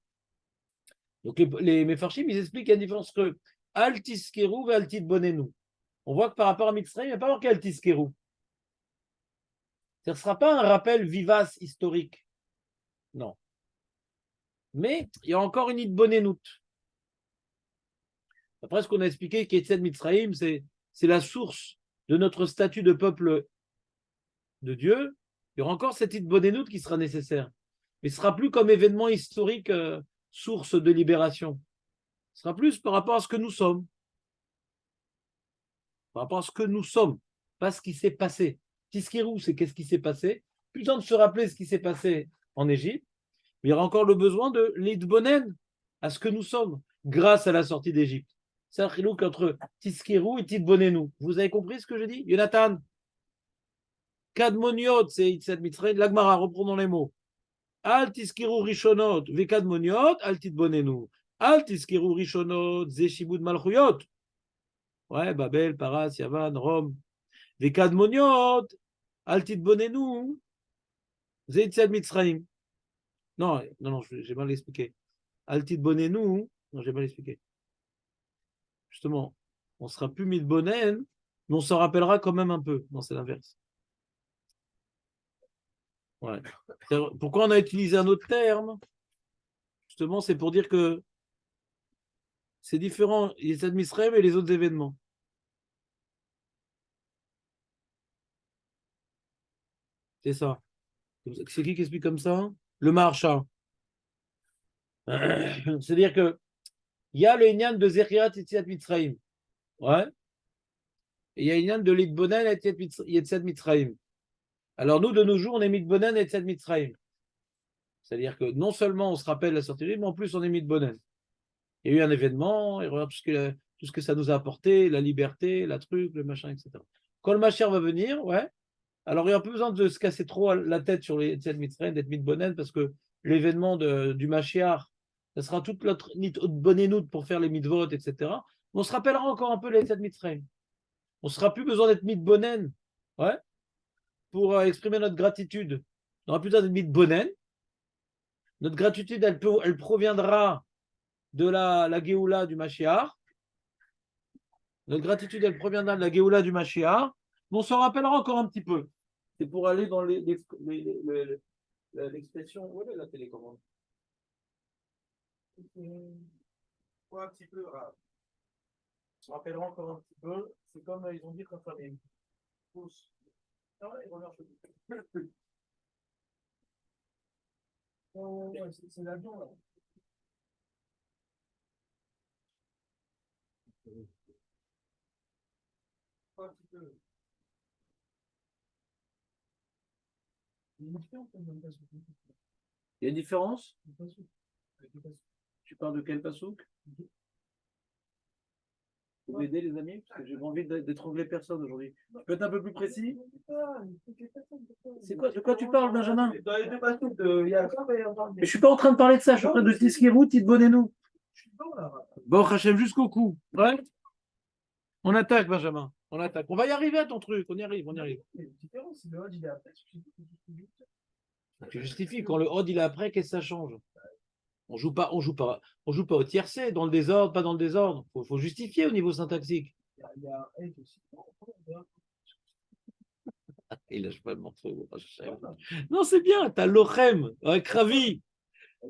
Donc les Mefarshim, ils expliquent qu'il y a une différence entre Al Tiskeru et Al Tidbonenu. On voit que par rapport à Mitzrayim, il n'y a pas marqué Al Tiskeru. Ce ne sera pas un rappel vivace historique. Non. Mais il y a encore une Idbonenut. Après ce qu'on a expliqué, qu'Etzed Mitzrayim, c'est la source de notre statut de peuple de Dieu. Il y aura encore cette Idbonenut qui sera nécessaire. Mais ce ne sera plus comme événement historique, source de libération. Ce sera plus par rapport à ce que nous sommes. Par rapport à ce que nous sommes, pas ce qui s'est passé. Tiskirou, c'est qu'est-ce qui s'est passé. Plus le temps de se rappeler ce qui s'est passé en Égypte, mais il y aura encore le besoin de l'idbonen à ce que nous sommes, grâce à la sortie d'Égypte. C'est un chilouk entre Tiskirou et Tidbonenu. Vous avez compris ce que je dis? Jonathan? Kadmoniot, c'est Itzad Mitzrayim. L'Agmara, reprenons les mots. Al Tiskirou Rishonot, Vekadmoniot, Al Tidbonenu. Al Tiskirou Rishonot, Zeshibud Malchuyot. Ouais, Babel, Paras, Yavan, Rome. Vekadmoniot, Al Tidbonenu, Zeitzad Mitzrayim. Non, j'ai mal expliqué. Al Tidbonenu, non, j'ai mal expliqué. Justement, on sera plus Midbonen, mais on s'en rappellera quand même un peu. Non, c'est l'inverse. Ouais. Pourquoi on a utilisé un autre terme? Justement, c'est pour dire que c'est différent, les Mitzrayim et les autres événements. C'est ça. C'est qui explique comme ça? Le Maharsha. C'est-à-dire que il y a le Inyan de Zechirat Yetziat Mitzrayim. Ouais. Et il y a le Inyan de Lidbonen et Yetziat Mitzrayim. Alors nous, de nos jours, on est Midbonen et Yetziat Mitzrayim. C'est-à-dire que non seulement on se rappelle la sortie de l'île, mais en plus on est Midbonen. Il y a eu un événement, et regarde tout ce que ça nous a apporté, la liberté, la truc, le machin, etc. Quand le Mashiach va venir, ouais, alors il n'y a pas besoin de se casser trop la tête sur les Yetziat Mitzrayim, d'être Midbonen, parce que l'événement du Mashiach, ça sera toute notre bonnénoute pour faire les mitzvot, etc. Mais on se rappellera encore un peu les Yetziat Mitzrayim. On ne sera plus besoin d'être Midbonen, ouais, pour exprimer notre gratitude. On aura plus besoin d'être Midbonen, Notre gratitude, elle proviendra de la Géoula du Mashiach. Notre gratitude, elle proviendra de la Géoula du Mashiach. On s'en rappellera encore un petit peu. C'est pour aller dans l'expression. Où est la télécommande? Quoi, un petit peu, on se rappellera encore un petit peu. C'est comme ils ont dit quand on est pousse. Ah ouais, ils remercient. Ouais, c'est l'avion, là. Quoi, un petit peu. Il y a une différence, quand même, parce que- Il y a une différence? le pasouk. Avec le pasouk. Tu parles de quel pasouk? Vous m'aider, les amis? Parce que j'ai envie d'étrangler personne aujourd'hui. Tu peux être un peu plus précis? C'est quoi, de quoi tu parles, Benjamin? Dans les deux pasouks, il y a quoi, mais on parle Mais je suis pas en train de parler de ça, je suis en train de Tiskirut, Tidbonenu. Je suis dedans, là. Bon, Hachem, jusqu'au cou. Ouais? On attaque, Benjamin. On attaque. On va y arriver à ton truc. On y arrive, on y arrive. Il y a une différence, si le Hod, il est après, Tu justifies. Quand le Hod, il est après, qu'est-ce que ça change? On joue pas au tiercé, dans le désordre, pas dans le désordre. Faut justifier au niveau syntaxique. il y a un H aussi. Il lâche pas le morceau. Non, c'est bien. T'as l'ochem, avec Ravi,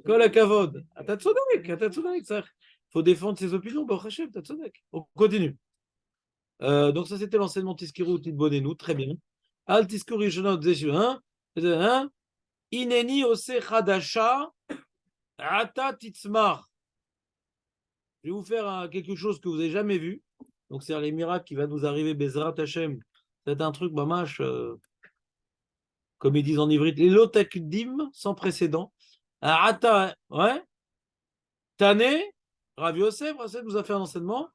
Kol Hakavod. T'as tzodek, ça. Faut défendre ses opinions. Bon, Hachem, t'as tzodek. On continue. Donc ça, c'était l'enseignement Tiskiru Tidbonenu. Très bien. Al Tiskuru Shonot Zeshu, hein? Ineni Ose Chadasha Ata Titzmar. Je vais vous faire quelque chose que vous n'avez jamais vu. Donc, c'est les miracles qui vont nous arriver, Bezrat Hashem. C'est un truc, mamash, comme ils disent en ivrite, les lotakdim, sans précédent. Ata, ouais. Tane, Rav Yosef nous a fait un enseignement.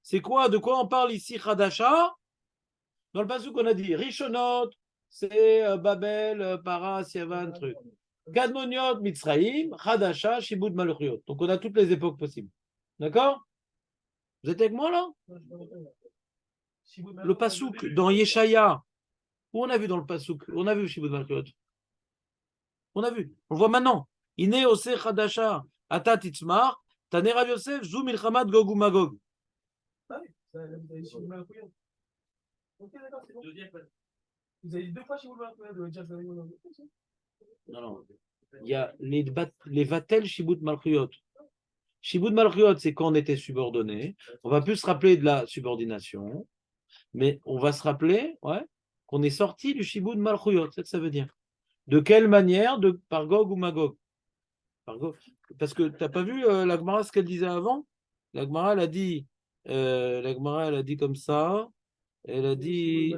C'est quoi, de quoi on parle ici, Chadasha? Dans le passage qu'on a dit, Rishonot, c'est Babel, Paras, Yavan, truc. Gadmoniot, Mitzraïm, Chadasha, Shibud Malchuyot. Donc, on a toutes les époques possibles. D'accord? Vous êtes avec moi là? Le pasouk dans Yeshaya. Où on a vu dans le pasouk? On a vu Shibud Malchuyot. On a vu. On le voit maintenant. Ine ose chadasha ata titzmar tane Rav Yosef zu milchamat Gog uMagog. Vous avez dit deux fois chez vous le dire. Non, non. Il y a les vatel Shibud Malchuyot. Shibud Malchuyot, c'est quand on était subordonné. On va plus se rappeler de la subordination, mais on va se rappeler, ouais, qu'on est sorti du Shibud Malchuyot. C'est ce que ça veut dire. De quelle manière? Par Gog ou Magog. Parce que tu n'as pas vu la Gemara ce qu'elle disait avant? La Gemara, elle a dit comme ça. Elle a dit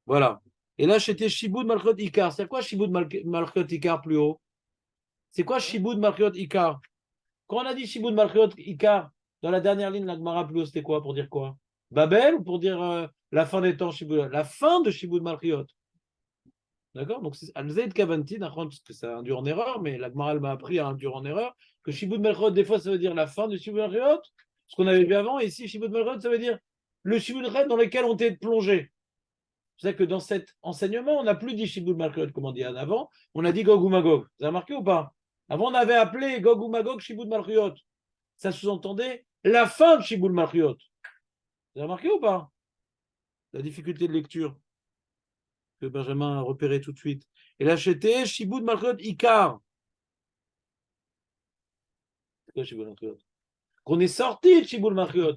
voilà. Et là, c'était Shibud Malchot Ikar. C'est quoi Shibud Malchot Ikar plus haut? C'est quoi Shibud Malchot Ikar? Quand on a dit Shibud Malchot Ikar, dans la dernière ligne, la Gemara plus haut, c'était quoi? Pour dire quoi? Babel ou pour dire la fin des temps Shibud? La fin de Shibud Malchot. D'accord? Donc, Al-Zayd Kavanti, parce que ça induit en erreur, mais la Gemara m'a appris à induire en erreur, que Shibud Malchot, des fois, ça veut dire la fin de Shibud Malchot, ce qu'on avait vu avant, et ici, Shibud Malchot, ça veut dire le Shibud Malchot dans lequel on était plongé. C'est que dans cet enseignement, on n'a plus dit Shibud Malchot, comme on dit avant, on a dit Gog ou Magog. Vous avez remarqué ou pas? Avant, on avait appelé Gog ou Magog Shibud Malchot. Ça sous-entendait la fin de Shibud Malchot. Vous avez remarqué ou pas? La difficulté de lecture que Benjamin a repéré tout de suite. Et là, c'était Shibud Malchut Ikar. C'est quoi Shibud Malchut? Qu'on est sorti de Shibud Malchut.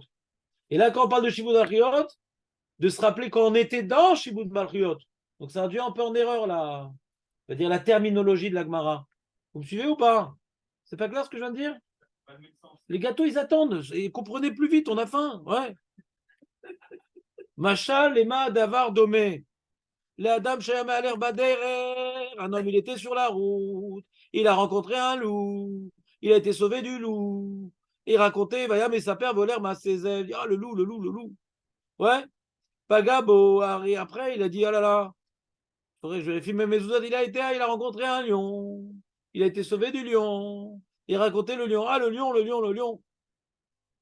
Et là, quand on parle de Shibud Malchut, de se rappeler quand on était dans Shibud Malchut. Donc, ça a dû un peu en erreur, là. C'est-à-dire la terminologie de la Gemara. Vous me suivez ou pas? C'est pas clair ce que je viens de dire? Les gâteaux, ils attendent. Et comprenez plus vite, on a faim. Ouais. Machal, Lema, Davar, Domé. L'Adam Shayam Aler Baderer, un homme, il était sur la route, il a rencontré un loup, il a été sauvé du loup. Il racontait, Vayam et sa père volèrent ma Cézelle. Ah, le loup, le loup, le loup. Ouais. Pagabo, après, il a dit, ah là là, faudrait que je vérifie mes ouzades. Il a rencontré un lion, il a été sauvé du lion. Il racontait le lion, ah, le lion, le lion, le lion.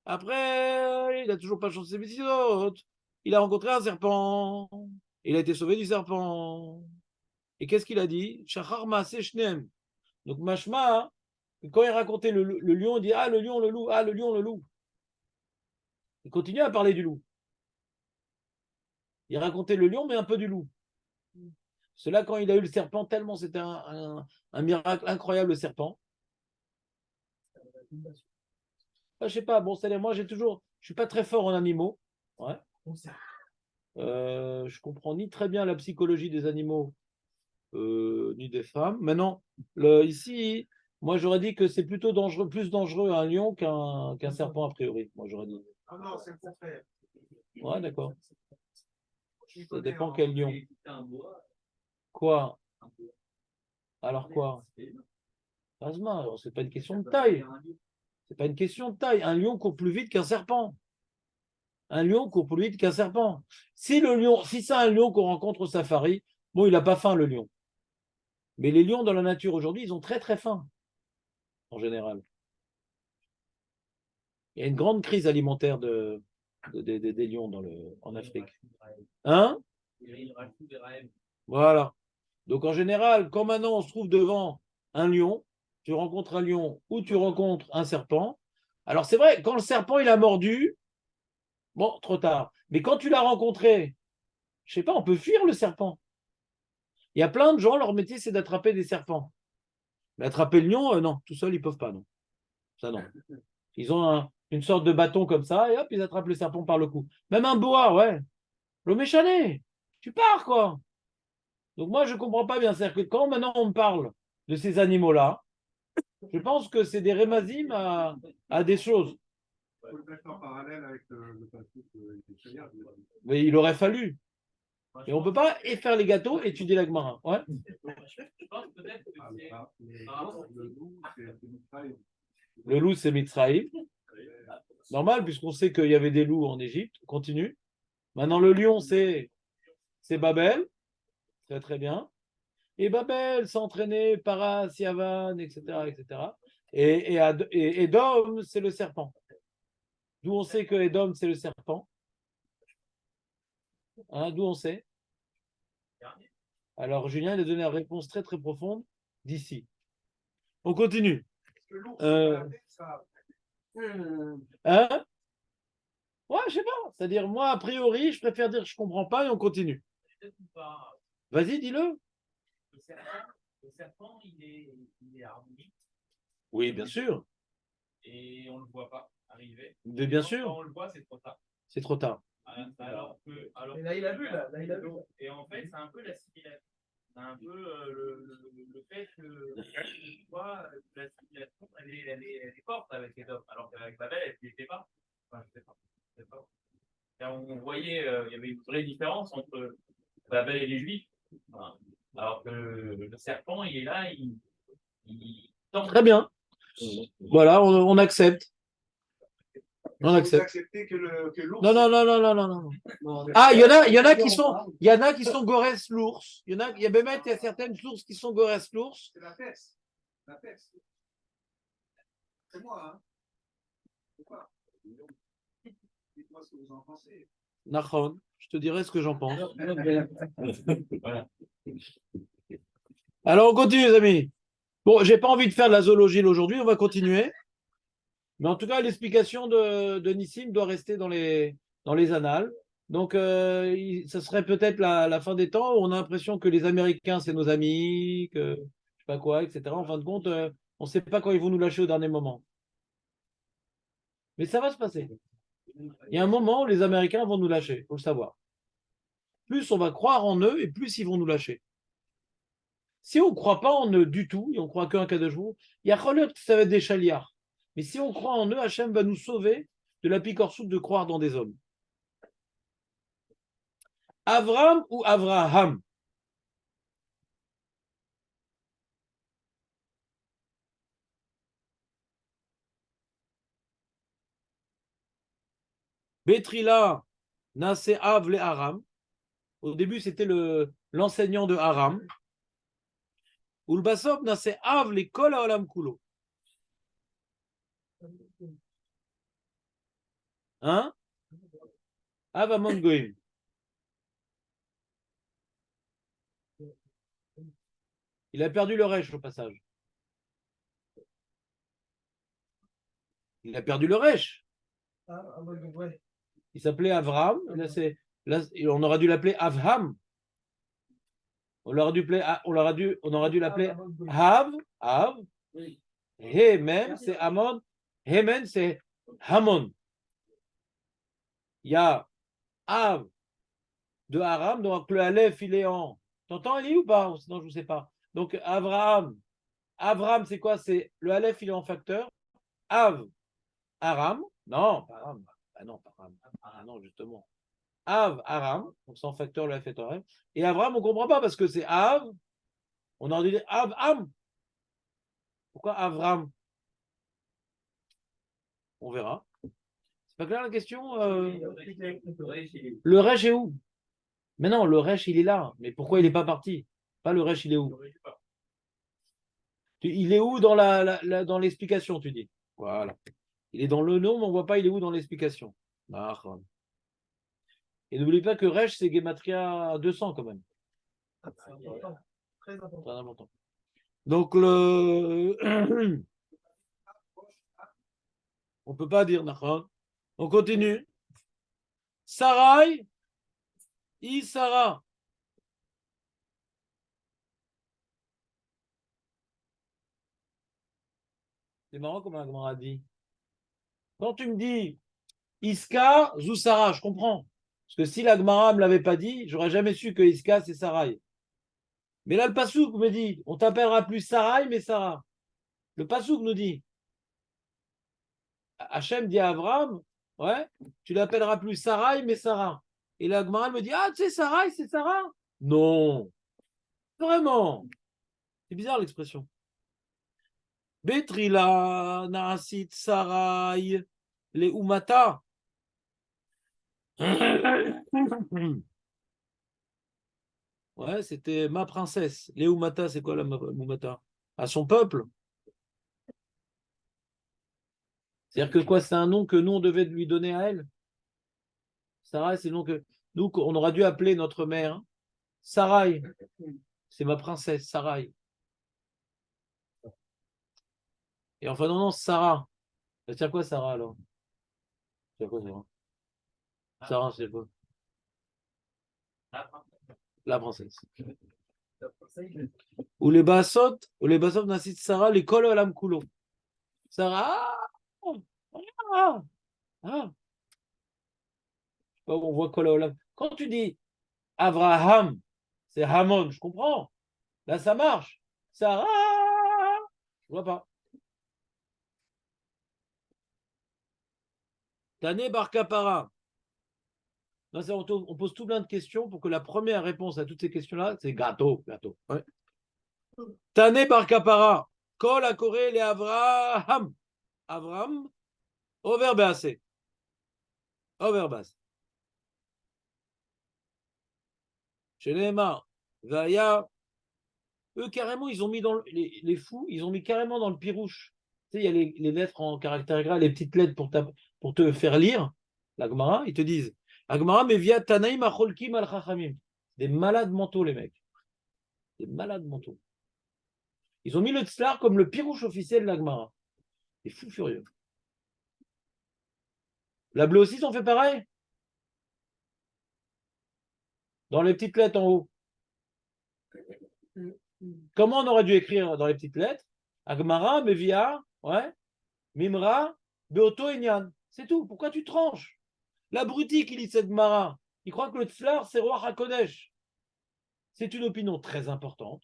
Après, il n'a toujours pas changé ses épisodes. Il a rencontré un serpent. Il a été sauvé du serpent. Et qu'est-ce qu'il a dit? Shachar Maaseh Shneem. Donc, Mashma, quand il racontait le lion, il dit ah, le lion, le loup, ah, le lion, le loup. Il continue à parler du loup. Il racontait le lion, mais un peu du loup. Cela, quand il a eu le serpent, tellement c'était un miracle incroyable, le serpent. Je sais pas, bon, c'est-à-dire, moi, je suis pas très fort en animaux. Ouais. Je comprends ni très bien la psychologie des animaux, ni des femmes. Maintenant, ici, moi, j'aurais dit que c'est plutôt dangereux, plus dangereux un lion qu'un serpent, a priori. Moi, j'aurais dit. Ah non, c'est le contraire. Ouais, d'accord. Ça dépend quel lion. Quoi? Alors quoi? Asma, alors c'est pas une question de taille. C'est pas une question de taille. Un lion court plus vite qu'un serpent. Un lion court plus vite qu'un serpent. Si c'est un lion qu'on rencontre au safari, bon, il n'a pas faim, le lion. Mais les lions dans la nature aujourd'hui, ils ont très très faim, en général. Il y a une grande crise alimentaire des lions en Afrique. Hein? Voilà. Donc en général, quand maintenant on se trouve devant un lion, tu rencontres un lion ou tu rencontres un serpent. Alors c'est vrai, quand le serpent il a mordu, bon, trop tard. Mais quand tu l'as rencontré, je sais pas, on peut fuir le serpent. Il y a plein de gens, leur métier c'est d'attraper des serpents. Mais attraper le lion, non, tout seul ils peuvent pas, non. Ça non. Ils ont une sorte de bâton comme ça et hop, ils attrapent le serpent par le cou. Même un boa, ouais. Le méchané, tu pars quoi. Donc moi je comprends pas bien. C'est-à-dire que quand maintenant on me parle de ces animaux-là, je pense que c'est des rémazim à des choses. Il faut le mettre en parallèle avec le principe des chayas. Mais il aurait fallu. Et on ne peut pas faire les gâteaux et étudier la Gemara. Ouais. Le loup, c'est Mitzraïm. Normal, puisqu'on sait qu'il y avait des loups en Égypte. Continue. Maintenant, le lion, c'est Babel. Très, très bien. Et Babel s'entraînait, Paras, Yavan, etc., etc. Et Edom, c'est le serpent. D'où on sait que Edom, c'est le serpent. Hein, d'où on sait? Alors, Julien, il a donné une réponse très, très profonde d'ici. On continue. Hein? Ouais, je sais pas. C'est-à-dire, moi, a priori, je préfère dire que je comprends pas et on continue. Vas-y, dis-le. Le serpent, il est harmonique. Oui, bien sûr. Et on ne le voit pas arriver. Mais bien sûr. Quand on le voit, c'est trop tard. C'est trop tard. Et là, il a vu, là. Là, il a vu. Et en fait, c'est un peu l'assimilation. C'est un peu le fait que l'assimilation, elle est forte avec les hommes. Alors qu'avec Babel, elle n'y était pas. Enfin, je sais pas. Je sais pas. Et on voyait, il y avait une vraie différence entre Babel et les Juifs. Voilà. Alors que le serpent, il est là, il tente. Très bien. Voilà, on accepte. On Vous accepte. acceptez que l'ours. Non, non, non, non, non, non, non. Ah, il y en a qui sont Gorès l'ours. Il y a Bémet, il y a certaines sources qui sont Gorès l'ours. C'est la peste. La peste. C'est moi, hein. Pourquoi? Dites-moi ce que vous en pensez. Nachon, je te dirai ce que j'en pense. Voilà. Alors, on continue, les amis. Bon, j'ai pas envie de faire de la zoologie aujourd'hui, on va continuer. Mais en tout cas, l'explication de Nissim doit rester dans les annales. Donc, ce serait peut-être la fin des temps où on a l'impression que les Américains, c'est nos amis, que je sais pas quoi, etc. En fin de compte, on ne sait pas quand ils vont nous lâcher au dernier moment. Mais ça va se passer. Il y a un moment où les Américains vont nous lâcher, il faut le savoir. Plus on va croire en eux et plus ils vont nous lâcher. Si on ne croit pas en eux du tout, et on croit qu'un cas de jour, il y a que ça va être des chaliards. Mais si on croit en eux, Hachem va nous sauver de la picorsoute de croire dans des hommes. Avram ou Avraham? Betrila Nase Av le Aram. Au début, c'était l'enseignant de Aram. Ulbasov Nase Av le Kol Haolam Kulo. Hein? Avamon Goim. Il a perdu le resh au passage. Il a perdu le resh. Ouais. Il s'appelait Avraham. Là, on aurait dû l'appeler Avham. On aurait dû l'appeler Av. Oui. Hemen, c'est Amon. Hemen, c'est Hamon. Il y a Av de Aram, donc le Aleph, il est en. T'entends, Eli, ou pas? Sinon, je ne sais pas. Donc, Avraham, c'est quoi? C'est le Aleph, il est en facteur. Av, Aram. Non, pas Aram. Ah non, pas Aram. Ah non, justement. Av, Aram. Donc, c'est en facteur, le F est en R. Et Avram, on ne comprend pas parce que c'est Av. On aurait dû dire Av, Am. Pourquoi Avram? On verra. C'est pas clair la question? Le Resh est où? Mais non, le Resh, il est là. Mais pourquoi il n'est pas parti? Pas le Resh, il est où? Il est où dans dans l'explication, tu dis? Voilà. Il est dans le nom, mais on ne voit pas il est où dans l'explication. Et n'oublie pas que Resh, c'est Gematria 200 quand même. C'est important. Très important. Très important. Donc, le... on ne peut pas dire Nachon. On continue. Sarai, Sarah. C'est marrant comme la Gemara dit. Quand tu me dis Iska, Zou-Sarah, je comprends. Parce que si la Gemara ne me l'avait pas dit, j'aurais jamais su que Iska, c'est Sarai. Mais là, le Passouk me dit, on t'appellera plus Sarai, mais Sarah. Le Passouk nous dit, Hachem dit à Abraham, ouais, tu l'appelleras plus Sarai, mais Sarah. Et la Gemara me dit, ah, tu sais, Sarai, c'est Sarah? Non. Vraiment. C'est bizarre l'expression. Betrila, Naasit, Sarai, les Umata. Ouais, c'était ma princesse. Léoumata, c'est quoi la Moumata? À son peuple. C'est-à-dire que quoi, c'est un nom que nous, on devait lui donner à elle. Sarah, c'est le nom que nous, on aurait dû appeler notre mère. Sarai. C'est ma princesse, Sarai. Et enfin, non, Sarah. C'est quoi, Sarah, alors? C'est quoi, Sarah? Sarah, c'est quoi? La princesse. Ou les bassot nasit Sarah, les kol olam kulo. Sarah, on voit kol olam. Quand tu dis Avraham, c'est Hamon, je comprends. Là, ça marche. Sarah, je vois pas. Tane bar kapara. Non, on pose tout plein de questions pour que la première réponse à toutes ces questions-là, c'est gâteau. Ouais. Tane bar kapara. Kol akore le Avraham. Avram, overbease. Overbas. Chez Neymar, Vaya, eux carrément, ils ont mis dans les fous, ils ont mis carrément dans le pirouche. Tu sais, il y a les lettres en caractère gras, les petites lettres pour te faire lire, la Gemara, ils te disent Agmara, mais via Tanaïm Acholkim al Chachamim. Des malades mentaux, les mecs. Des malades mentaux. Ils ont mis le tzlar comme le pirouche officiel de la Gemara. Des fous furieux. La bleue aussi, ils ont fait pareil. Dans les petites lettres en haut. Comment on aurait dû écrire dans les petites lettres? Agmara, Mevia, ouais, Mimra, Beoto Enyan. C'est tout. Pourquoi tu tranches? L'abruti qui lit cette Gemara, il croit que le tzlar, c'est Roi HaKodesh. C'est une opinion très importante.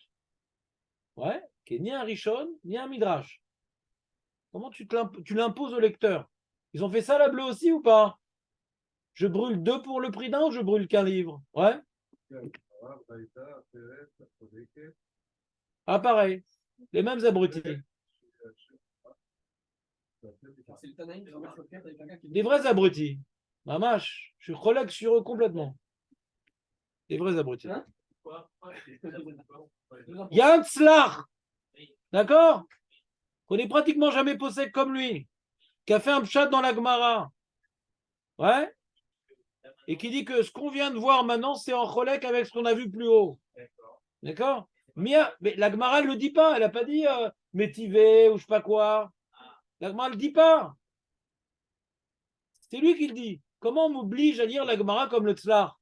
Ouais, qui est ni un Rishon, ni un Midrash. Comment tu l'imposes au lecteur? Ils ont fait ça la bleue aussi ou pas? Je brûle 2 pour le prix d'un ou je brûle qu'un livre? Ouais. Ah, pareil. Les mêmes abrutis. Des vrais abrutis. Mamache, je suis relax sur eux complètement. Des vrais abrutis. Il y a un tzlar, d'accord? Qu'on n'est pratiquement jamais possède comme lui, qui a fait un pshat dans la Gemara. Ouais? Et qui dit que ce qu'on vient de voir maintenant, c'est en cholek avec ce qu'on a vu plus haut. D'accord? Mais la Gemara ne le dit pas. Elle n'a pas dit métivé ou je sais pas quoi. La Gemara ne le dit pas. C'est lui qui le dit. Comment on m'oblige à lire la Gemara comme le Tzlar?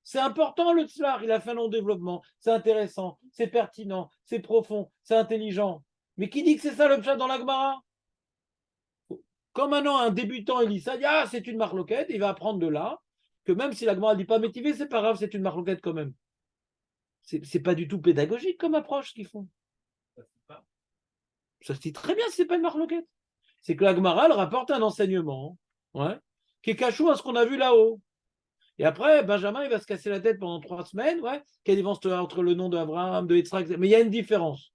C'est important le Tzlar. Il a fait un long développement. C'est intéressant. C'est pertinent. C'est profond. C'est intelligent. Mais qui dit que c'est ça le pshat dans la Gemara? Quand maintenant un débutant il lit ça, il dit ah c'est une marloquette, il va apprendre de là que même si la Gemara ne dit pas métivé, c'est pas grave, c'est une marloquette quand même. C'est pas du tout pédagogique comme approche ce qu'ils font. Ça se dit très bien si c'est pas une marloquette. C'est que la Gemara elle rapporte un enseignement, ouais, qui est cachou à ce qu'on a vu là-haut. Et après, Benjamin, il va se casser la tête pendant 3 semaines, ouais, quelle différence entre le nom d'Abraham, de Yitzhak, mais il y a une différence.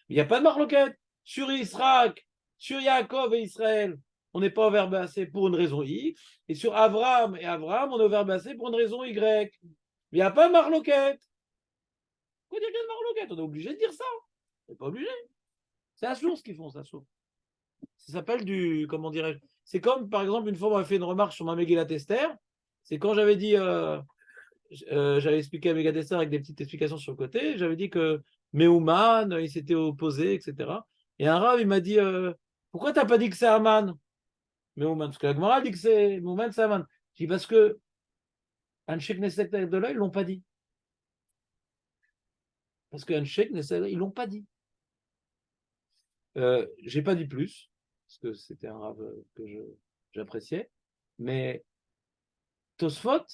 Il n'y a pas de marloquette. Sur Yitzhak, sur Yaakov et Israël, on n'est pas au verbe assez pour une raison X. Et sur Abraham et Abraham, on est au verbe assez pour une raison Y. Il n'y a pas de marloquette. Pourquoi dire qu'il y a de marloquette? On est obligé de dire ça. On n'est pas obligé. C'est la source qu'ils font, ça source. Ça s'appelle du, comment dirais-je, c'est comme, par exemple, une fois, on m'a fait une remarque sur ma Megillat Esther. C'est quand j'avais dit, j'avais expliqué à Megillat Esther avec des petites explications sur le côté, j'avais dit que Mehuman, il s'était opposé, etc. Et un rave, il m'a dit, pourquoi tu n'as pas dit que c'est Aman? Mehuman, parce que la Gemara dit que c'est Mehuman, c'est Aman. Je dis, parce que Anshek Nesek de là, ils ne l'ont pas dit. Parce que Anshek Nesek, ils ne l'ont pas dit. Je n'ai pas dit plus, parce que c'était un rave que j'appréciais, mais Tosfot,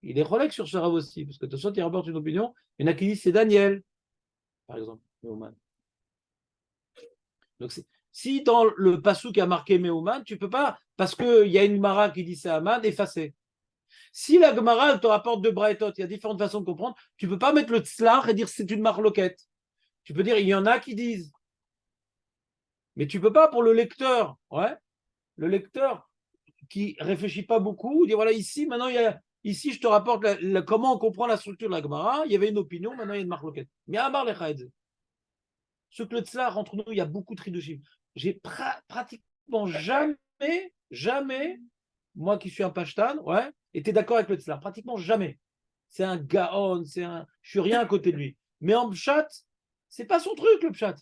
il est relègue sur ce rave aussi, parce que Tosfot, il rapporte une opinion, il y en a qui disent c'est Daniel, par exemple, Mehuman. Donc, si dans le Passouk a marqué Mehuman, tu ne peux pas, parce qu'il y a une Gemara qui dit c'est Aman, effacer. Si la Gemara te rapporte deux Braïtot, il y a différentes façons de comprendre, tu ne peux pas mettre le tzlar et dire c'est une marloquette. Tu peux dire il y en a qui disent. Mais tu ne peux pas pour le lecteur, ouais, le lecteur qui ne réfléchit pas beaucoup, dire voilà, ici, maintenant, ici, je te rapporte comment on comprend la structure de la Gemara, il y avait une opinion, maintenant, il y a une marloquette. Mais à part les Khaïd, ce que le tzlar, entre nous, il y a beaucoup de tridushim. J'ai pratiquement jamais, moi qui suis un pashtan, ouais, été d'accord avec le tzlar. Pratiquement jamais. C'est un gaon, je suis rien à côté de lui. Mais en pshat, c'est pas son truc, le pshat.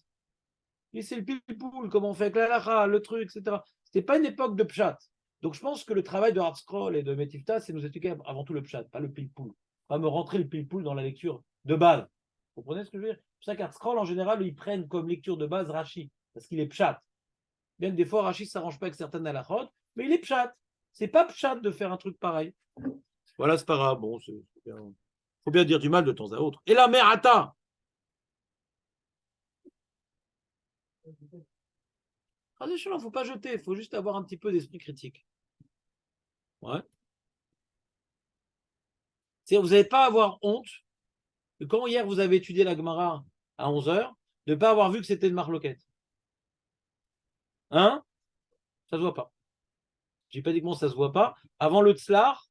Et c'est le pilpoul, comment on fait avec la lacha, le truc, etc. C'était pas une époque de pshat. Donc je pense que le travail de Hardscroll et de Metifta, c'est nous expliquer avant tout le pshat, pas le pilpoul. Pas me rentrer le pilpoul dans la lecture de base. Vous comprenez ce que je veux dire? C'est pour ça qu'Hardscroll, en général, ils prennent comme lecture de base Rashi, parce qu'il est pshat. Bien que des fois, Rashi ne s'arrange pas avec certaines halachot, mais il est pshat. C'est pas pshat de faire un truc pareil. Voilà, c'est pas grave. Bon, faut bien dire du mal de temps à autre. Et la merata. Il ne faut pas jeter, il faut juste avoir un petit peu d'esprit critique. Ouais. C'est-à-dire, vous n'allez pas avoir honte que quand hier vous avez étudié la Gemara à 11h, de ne pas avoir vu que c'était une marloquette. Hein? Ça ne se voit pas. Je n'ai pas dit comment ça ne se voit pas. Avant le tzlar,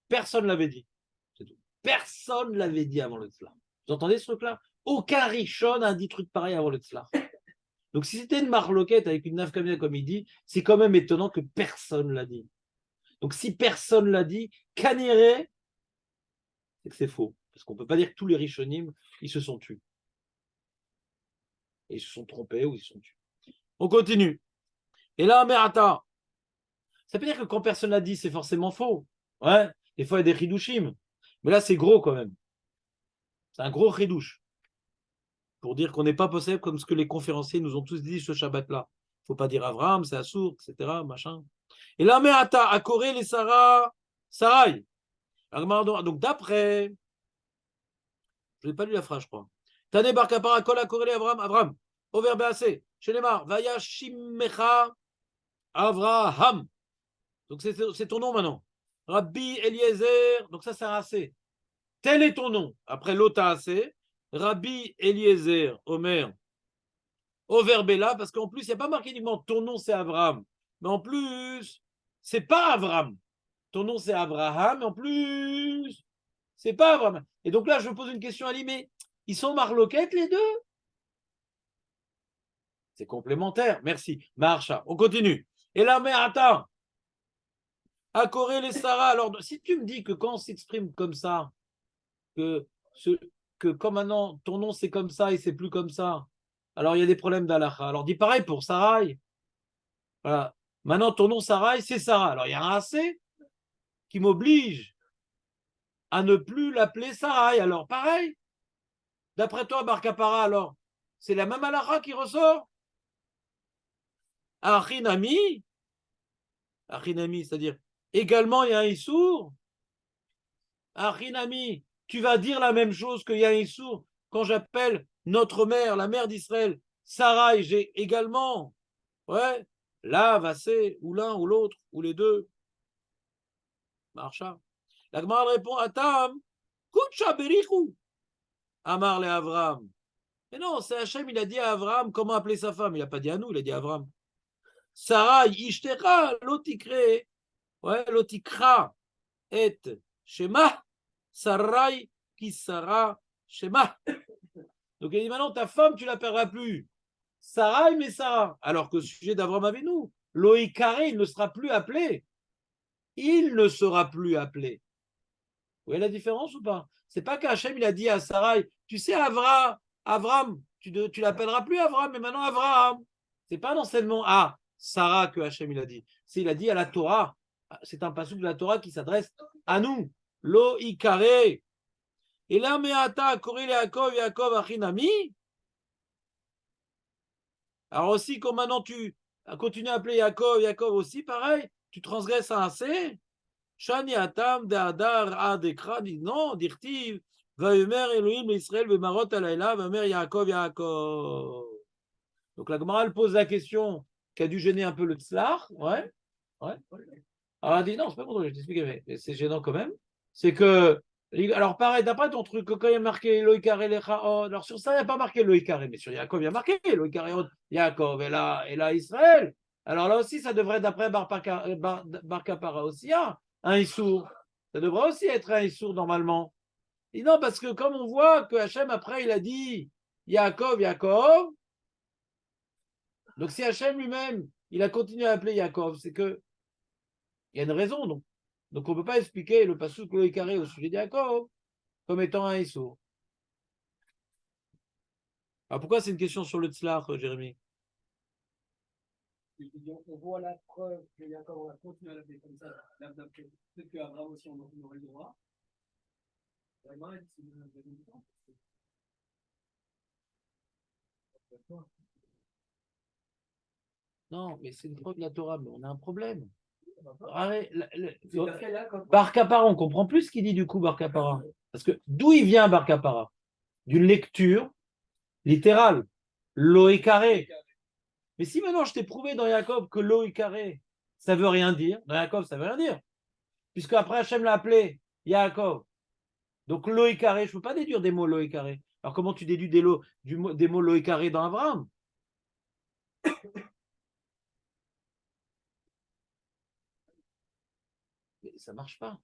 personne ne l'avait dit. C'est tout. Personne ne l'avait dit avant le tzlar. Vous entendez ce truc-là? Aucun Rishon a dit truc pareil avant le tzlar. Donc si c'était une marloquette avec une nafkamia comme il dit, c'est quand même étonnant que personne ne l'a dit. Donc si personne ne l'a dit, Kaniré, c'est que c'est faux. Parce qu'on ne peut pas dire que tous les Rishonim, ils se sont tus. Et ils se sont trompés ou ils se sont tus. On continue. Et là, Merata, ça peut dire que quand personne l'a dit, c'est forcément faux. Ouais, des fois, il y a des Hidushim. Mais là, c'est gros quand même. C'est un gros Hidush. Pour dire qu'on n'est pas possible comme ce que les conférenciers nous ont tous dit ce Shabbat-là. Il ne faut pas dire Avram, c'est Assour, etc. Machin. Et là, Merata, à Corée, les Sarai. Donc d'après, je n'ai pas lu la phrase, je crois. Tane bar kapara kol akorele Avram. Au verbe assez. Chez les mar. Vayashimecha Avraham. Donc c'est ton nom maintenant. Rabbi Eliezer. Donc ça, c'est un assez. Tel est ton nom. Après l'autre assez. Rabbi Eliezer, Omer. Au verbe là, parce qu'en plus, il n'y a pas marqué uniquement ton nom, c'est Avraham. Mais en plus, c'est pas Avram. Ton nom, c'est Abraham. Mais en plus, c'est pas Abraham. Et donc là, je me pose une question à Ali, mais ils sont marloquettes les deux? C'est complémentaire. Merci. Marcha. On continue. Et là, mais attends. À Corée, les Sarah. Alors, si tu me dis que quand on s'exprime comme ça, que que comme maintenant ton nom c'est comme ça et c'est plus comme ça, alors il y a des problèmes d'halakha. Alors dis pareil pour Sarai. Voilà. Maintenant ton nom Sarai, c'est Sarah. Alors il y a un AC qui m'oblige à ne plus l'appeler Sarai. Alors pareil. D'après toi, Bar Kapara, alors, c'est la même halakha qui ressort? Achinami, c'est-à-dire également il y a un Issour. Achinami, tu vas dire la même chose qu'il y a un Issour quand j'appelle notre mère, la mère d'Israël, Sarai, j'ai également, ouais, là, Vassé, ou l'un ou l'autre, ou les deux. Marcha. La Gemara répond à Tam, Kucha Berichu, Amar le Avram. Mais non, c'est Hachem, il a dit à Avram comment appeler sa femme. Il n'a pas dit à nous, il a dit à Avram. Sarai, Ishtera, Lotikre, ouais, Lotikra, et Shema, Sarai, Kisara, Shema. Donc il dit maintenant, ta femme, tu ne l'appelleras plus Sarai, mais Sarah. Alors que au sujet d'Avram Avinu, Loïkaré, il ne sera plus appelé. Il ne sera plus appelé. Vous voyez la différence ou pas? C'est pas qu'Hachem, il a dit à Sarai, tu sais, Avram, tu l'appelleras plus Avram, mais maintenant Avraham. C'est pas un enseignement à Sarah que Hachem, il a dit. C'est il a dit à la Torah. C'est un passage de la Torah qui s'adresse à nous. Lo Ikare. Et là, Meata, Koril Yaakov, Yaakov, Achinami. Alors aussi, comme maintenant tu continues à appeler Yaakov, Yaakov aussi, pareil, tu transgresses un C. Shani Atam, Deadar, Adekra, dit non, dirtiv, Vaemer Elohim Israël, Vemarot Alayla, Vamer Yaakov, Yaakov. Donc la Gemara pose la question qui a dû gêner un peu le tzlach, ouais. Alors elle dit non, c'est pas pour je t'explique, mais c'est gênant quand même. C'est que, alors pareil, d'après ton truc, quand il y a marqué Loïkaré Lechaod, alors sur ça, il n'y a pas marqué Loïkaré, mais sur Yaakov, il y a marqué Loïkaré Yaakov, et là Israël. Alors là aussi, ça devrait, d'après Bar Kapara aussi, un Issour. Ça devrait aussi être un Issour normalement. Et non, parce que comme on voit que Hachem, après, il a dit Yaakov, Yaakov. Donc si Hachem lui-même, il a continué à appeler Yaakov, c'est que il y a une raison. Donc on ne peut pas expliquer le passage Loïkaré au sujet de Yaakov comme étant un Issour. Alors pourquoi c'est une question sur le tzlach, Jérémy? On voit la preuve que Yaakov a continué à l'appeler comme ça. Peut-être qu'Abraham aussi, on aurait le droit. Non, mais c'est une preuve de la Torah, mais on a un problème. Bar Kapara, on comprend plus ce qu'il dit du coup, Bar Kapara. Parce que d'où il vient Bar Kapara? D'une lecture littérale. Loïkaré. Mais si maintenant je t'ai prouvé dans Yaakov que Loïkaré, ça veut rien dire, dans Yaakov, ça veut rien dire. Puisque après Hachem l'a appelé Yaakov. Donc Loïkaré, je ne peux pas déduire des mots Loïkaré. Alors comment tu déduis des mots Loïkaré dans Abraham? Mais ça ne marche pas.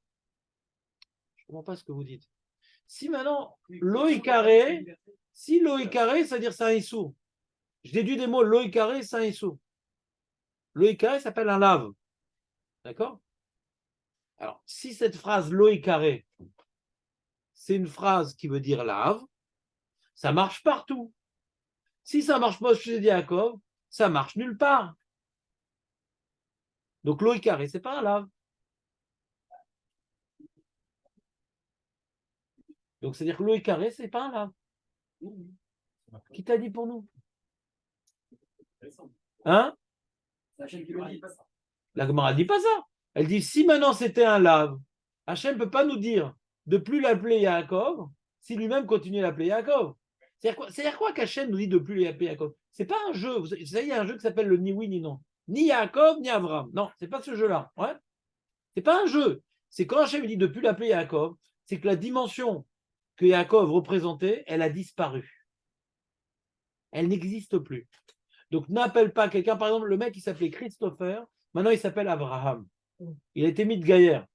Je ne comprends pas ce que vous dites. Si maintenant, Loïkaré, si Loïkaré, c'est-à-dire c'est un Issour. Je déduis des mots Loïkaré, c'est un Issour. Loïkaré s'appelle un lave. D'accord? Alors, si cette phrase Loïkaré, c'est une phrase qui veut dire lave, ça marche partout. Si ça ne marche pas chez Yaakov, ça marche nulle part. Donc Loïkaré, c'est pas un lave. Donc c'est-à-dire que Loïkaré, c'est pas un lave. Qui t'a dit pour nous? Hein? La Gemara ne dit pas ça. Elle dit si maintenant c'était un lave, Hachem ne peut pas nous dire de ne plus l'appeler Yaakov si lui-même continue à l'appeler Yaakov. C'est-à-dire quoi qu'Hachem nous dit de ne plus l'appeler Yaakov? C'est pas un jeu. Vous savez, il y a un jeu qui s'appelle le ni oui ni non. Ni Yaakov ni Avram. Non, c'est pas ce jeu-là. Ouais. C'est pas un jeu. C'est quand Hachem dit de ne plus l'appeler Yaakov, c'est que la dimension que Yaakov représentait, elle a disparu. Elle n'existe plus. Donc n'appelle pas quelqu'un, par exemple, le mec qui s'appelait Christopher, maintenant il s'appelle Abraham. Il a été mis de Gaillère.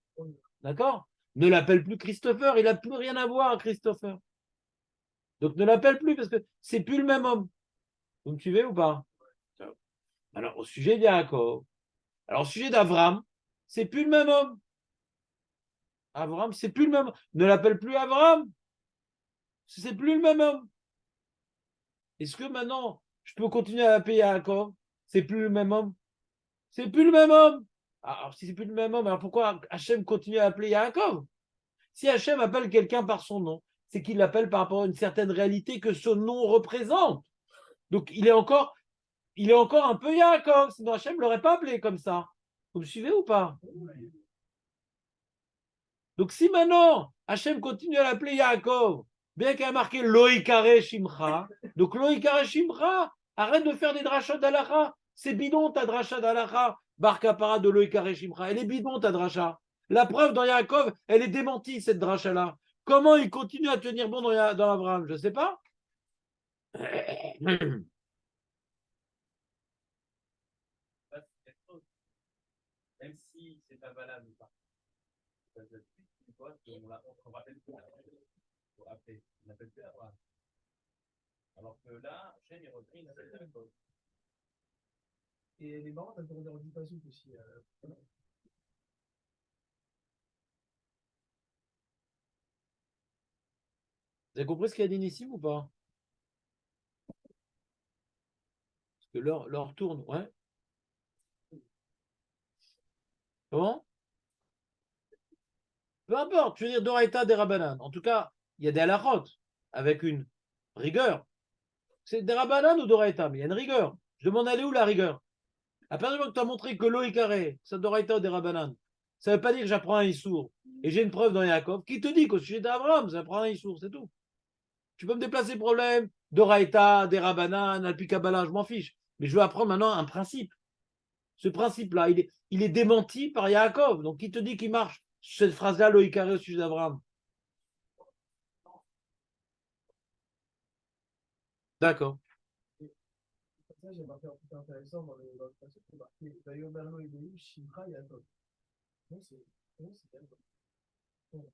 D'accord? Ne l'appelle plus Christopher, il n'a plus rien à voir à Christopher. Donc ne l'appelle plus parce que c'est plus le même homme. Vous me suivez ou pas? Alors au sujet de Yaakov, alors au sujet d'Avram, c'est plus le même homme. Avram, c'est plus le même homme. Ne l'appelle plus Avram. C'est plus le même homme. Est-ce que maintenant, je peux continuer à l'appeler Yaakov? C'est plus le même homme. C'est plus le même homme. Alors, si c'est plus le même homme, alors pourquoi Hachem continue à appeler Yaakov? Si Hachem appelle quelqu'un par son nom, c'est qu'il l'appelle par rapport à une certaine réalité que ce nom représente. Donc, il est encore un peu Yaakov, sinon Hachem ne l'aurait pas appelé comme ça. Vous me suivez ou pas? Donc, si maintenant Hachem continue à l'appeler Yaakov, bien qu'il y ait marqué Loïkare Shimcha, donc Loïkare Shimcha, arrête de faire des drachas d'Alacha. C'est bidon ta dracha d'Alacha, Barka para de Loïkare Shimcha. Elle est bidon ta dracha. La preuve dans Yaakov, elle est démentie cette dracha-là. Comment il continue à tenir bon dans Abraham? Je ne sais pas. Ça, c'est quelque chose. Même si c'est pas valable ou pas. Ça veut dire une fois qu'on rappelle plus après. On n'appelle plus Abraham. Alors que là, Hachem, il reprit une appelle Yaakov. Et les marrants, t'as tourné en dit pas aussi. Vous avez compris ce qu'il y a dit ici ou pas? Parce que l'heure tourne, ouais. Comment? Peu importe, tu veux dire Doraïta des Rabbanan. En tout cas, il y a des halachot avec une rigueur. C'est des Rabbanan ou Doraïta, mais il y a une rigueur. Je demande elle est où la rigueur? À partir du moment que tu as montré que l'eau est carrée, c'est Doraïta ou des Rabbanan, ça ne veut pas dire que j'apprends un Issour. Et j'ai une preuve dans Yaakov qui te dit qu'au sujet d'Abraham, ça prend un Issour, c'est tout. Tu peux me déplacer le problème, Doraïta, des Rabbanan, Alpi Kabbalah, je m'en fiche. Mais je veux apprendre maintenant un principe. Ce principe-là, il est démenti par Yaakov. Donc, qui te dit qu'il marche cette phrase-là, Loïkaré au sujet d'Abraham? D'accord. Comme ça, j'ai marqué un truc intéressant dans le passage, c'est marqué Vayomer lo Elohim Shimcha Yaakov. Non, c'est bien. Bon,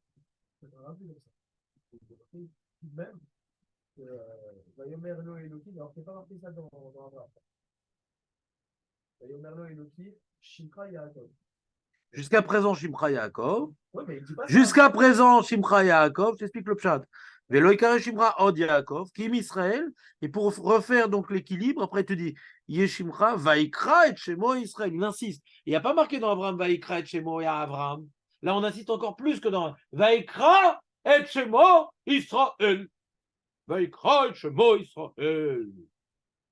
c'est un rappel comme ça. Même, Vayomer lo Elohim, alors c'est pas marqué ça dans Abraham. Vayomer lo Elohim Shimcha Yaakov. Jusqu'à présent, Shimcha Yaakov. Ouais, mais il dit pas ça. Jusqu'à présent, Shimcha Yaakov, j'explique le pshat. Veloïkare Shimcha Od Yaakov, Kim Israël. Et pour refaire donc l'équilibre, après, tu dis Yeshimcha Vaikra et Shemo Israël. Il insiste. Il n'y a pas marqué dans Abraham Vaikra et Shemo ya Abraham. Là, on insiste encore plus que dans Vaikra et Shemo Israël. Vaikra et Shemo Israël.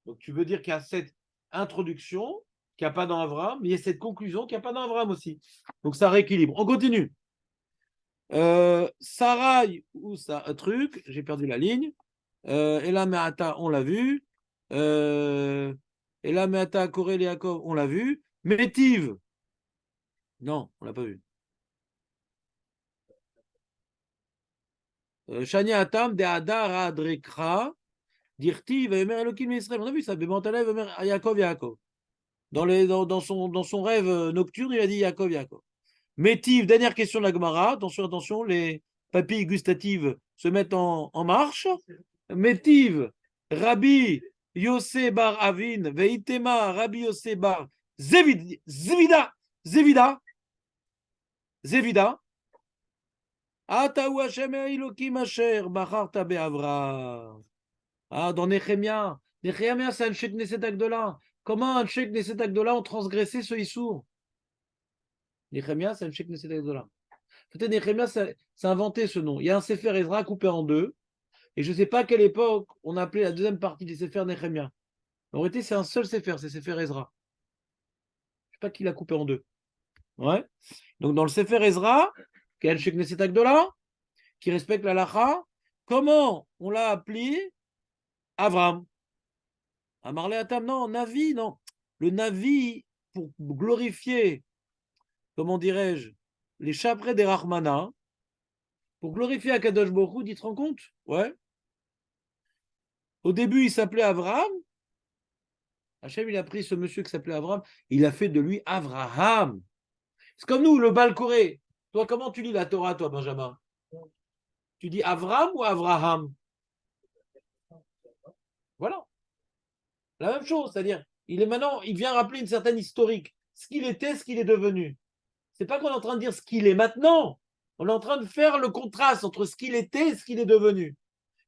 Donc, tu veux dire qu'il y a cette introduction qu'il n'y a pas dans Abraham, mais il y a cette conclusion qu'il n'y a pas dans Abraham aussi. Donc, ça rééquilibre. On continue. Sarai ou ça, un truc, j'ai perdu la ligne. Ela Meata, on l'a vu. Ela Meata, Korel Yaakov, on l'a vu. Métive, non, on l'a pas vu. Shania Atam, de Adar Adrekra, Dirti, Vayomer Elohim Israël. On a vu ça, Bemantala, Vayomer Yaakov, Yaakov. Dans son rêve nocturne, il a dit Yaakov, Yaakov. Métive, dernière question de la Gemara. Attention, attention, les papilles gustatives se mettent en marche. Métive, Rabbi Yossé bar Avin, Veitema, Rabbi Yossé bar Zevida, Ataou Hashem Elokim Asher, Bacharta Be'avra. Ah, dans Nehemia, Nehemia, c'est un Shek Neset Agdola. Comment un Shek Neset Agdola ont transgressé ce Issour? Nehemia, c'est un Shek Neset Agdola. Peut-être Nehemia, c'est inventé ce nom. Il y a un Sefer Ezra coupé en deux. Et je ne sais pas à quelle époque on a appelé la deuxième partie des Sefer Nehemia. En réalité, c'est un seul Sefer, c'est Sefer Ezra. Je ne sais pas qui l'a coupé en deux. Ouais. Donc, dans le Sefer Ezra, qui est le Shek Neset Agdola, qui respecte la Lacha, comment on l'a appelé Avram? Amarle Atam, non, Navi, non. Le Navi, pour glorifier, comment dirais-je, les chaprets des Rahmana, pour glorifier Akadosh Baruch Hu, tu te rends compte? Ouais. Au début, il s'appelait Avraham. Hachem, il a pris ce monsieur qui s'appelait Avraham, il a fait de lui Avraham. C'est comme nous, le Baal Koré. Toi, comment tu lis la Torah, toi, Benjamin? Tu dis Avram ou Avraham? Voilà. La même chose, c'est-à-dire, il vient rappeler une certaine historique. Ce qu'il était, ce qu'il est devenu. C'est pas qu'on est en train de dire ce qu'il est maintenant. On est en train de faire le contraste entre ce qu'il était et ce qu'il est devenu.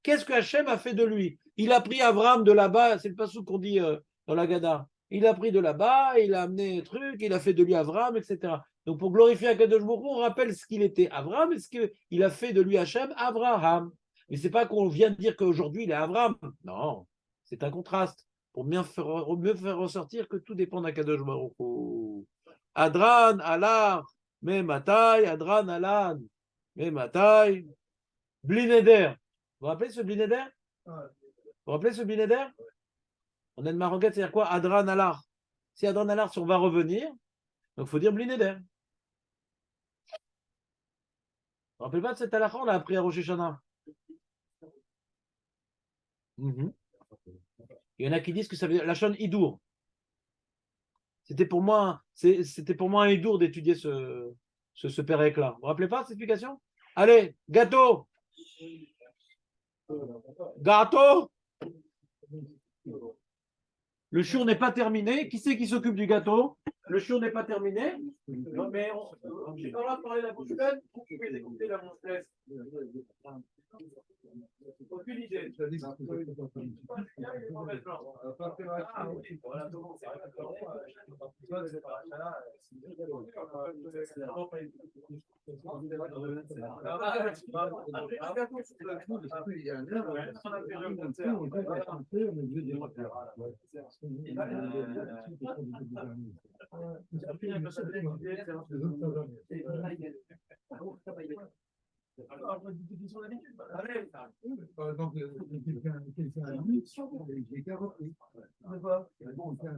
Qu'est-ce que Hachem a fait de lui? Il a pris Abraham de là-bas, c'est le passage qu'on dit dans la Gada. Il a pris de là-bas, il a amené un truc, il a fait de lui Abraham, etc. Donc pour glorifier Akadosh Baruch Hu, on rappelle ce qu'il était Abraham et ce qu'il a fait de lui Hachem, Abraham. Mais c'est pas qu'on vient de dire qu'aujourd'hui il est Abraham. Non, c'est un contraste pour mieux faire ressortir que tout dépend d'Akadosh Baruch Hu. Adran, Alar, Mematai, Adran, Alan, Mematai, Blineder. Vous vous rappelez ce Blineder? Vous vous rappelez ce Blineder? On a une maroquette, c'est-à-dire quoi? Adran, Alar. Si Adran, Alar, si on va revenir, donc il faut dire Blineder. Vous vous rappelez pas de cette halakha? On l'a appris à Rosh Hashanah. Il y en a qui disent que ça veut dire la chaîne Idour. C'était pour moi un Idour d'étudier ce pérec-là. Vous vous rappelez pas de cette explication? Allez, gâteau! Gâteau! Le chiour n'est pas terminé. Qui c'est qui s'occupe du gâteau? Le chiour n'est pas terminé. Non, mais j'ai pas le droit de parler de la bouche pleine. Vous pouvez écouter la bouche pleine. Aucune idée.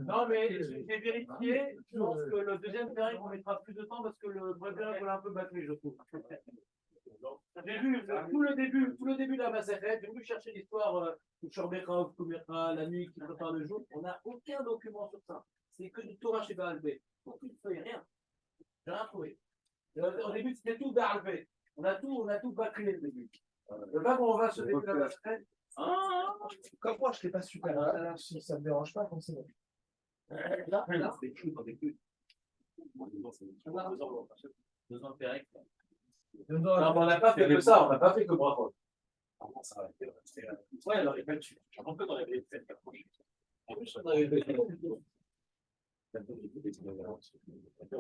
Non, mais j'ai vérifié. Je pense que le deuxième péril, on mettra plus de temps parce que le premier péril, on l'a un peu battu, je trouve. J'ai vu tout le début de la Maseret, j'ai voulu chercher l'histoire de Shorbecha, Kumecha, la nuit qui prépare le jour. On n'a aucun document sur ça. C'est que du Torah chez Baal Bé. Aucune feuille, rien. J'ai rien trouvé. Au début, c'était tout Baal Bé. On a tout bâclé le début. Le pas qu'on va se début de la Maseret. Comme moi, je n'étais pas super. Si ça ne me dérange pas, comme c'est bon. Là, c'est tout dans des coups. Besoin de pérec. Non, on n'a pas fait que ça, on n'a pas fait que bravo. Ouais, alors, il dessus. Je comprends que dans les faits approchés.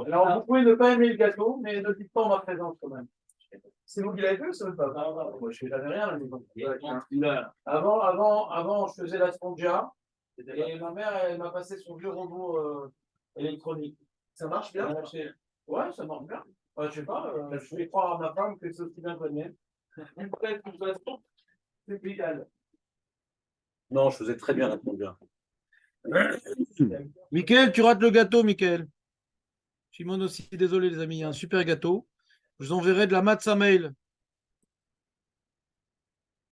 Alors, vous pouvez ne pas aimer le gâteau, mais ne dites pas en ma présence quand même. C'est vous qui l'avez fait ou c'est votre papa? Non, moi, je ne fais rien. Avant, je faisais la spongia. Et ma mère, elle m'a passé son vieux robot électronique. Ça marche bien? Ouais, ça marche bien. Je sais pas, je vais croire à ma femme que c'est aussi bien que la mienne. Peut-être que de toute façon, c'est légal. Non, je faisais très bien la spongia. Mickaël, tu rates le gâteau, Mickaël. Simone aussi, désolé les amis, il y a un super gâteau. Je vous enverrai de la matza mail.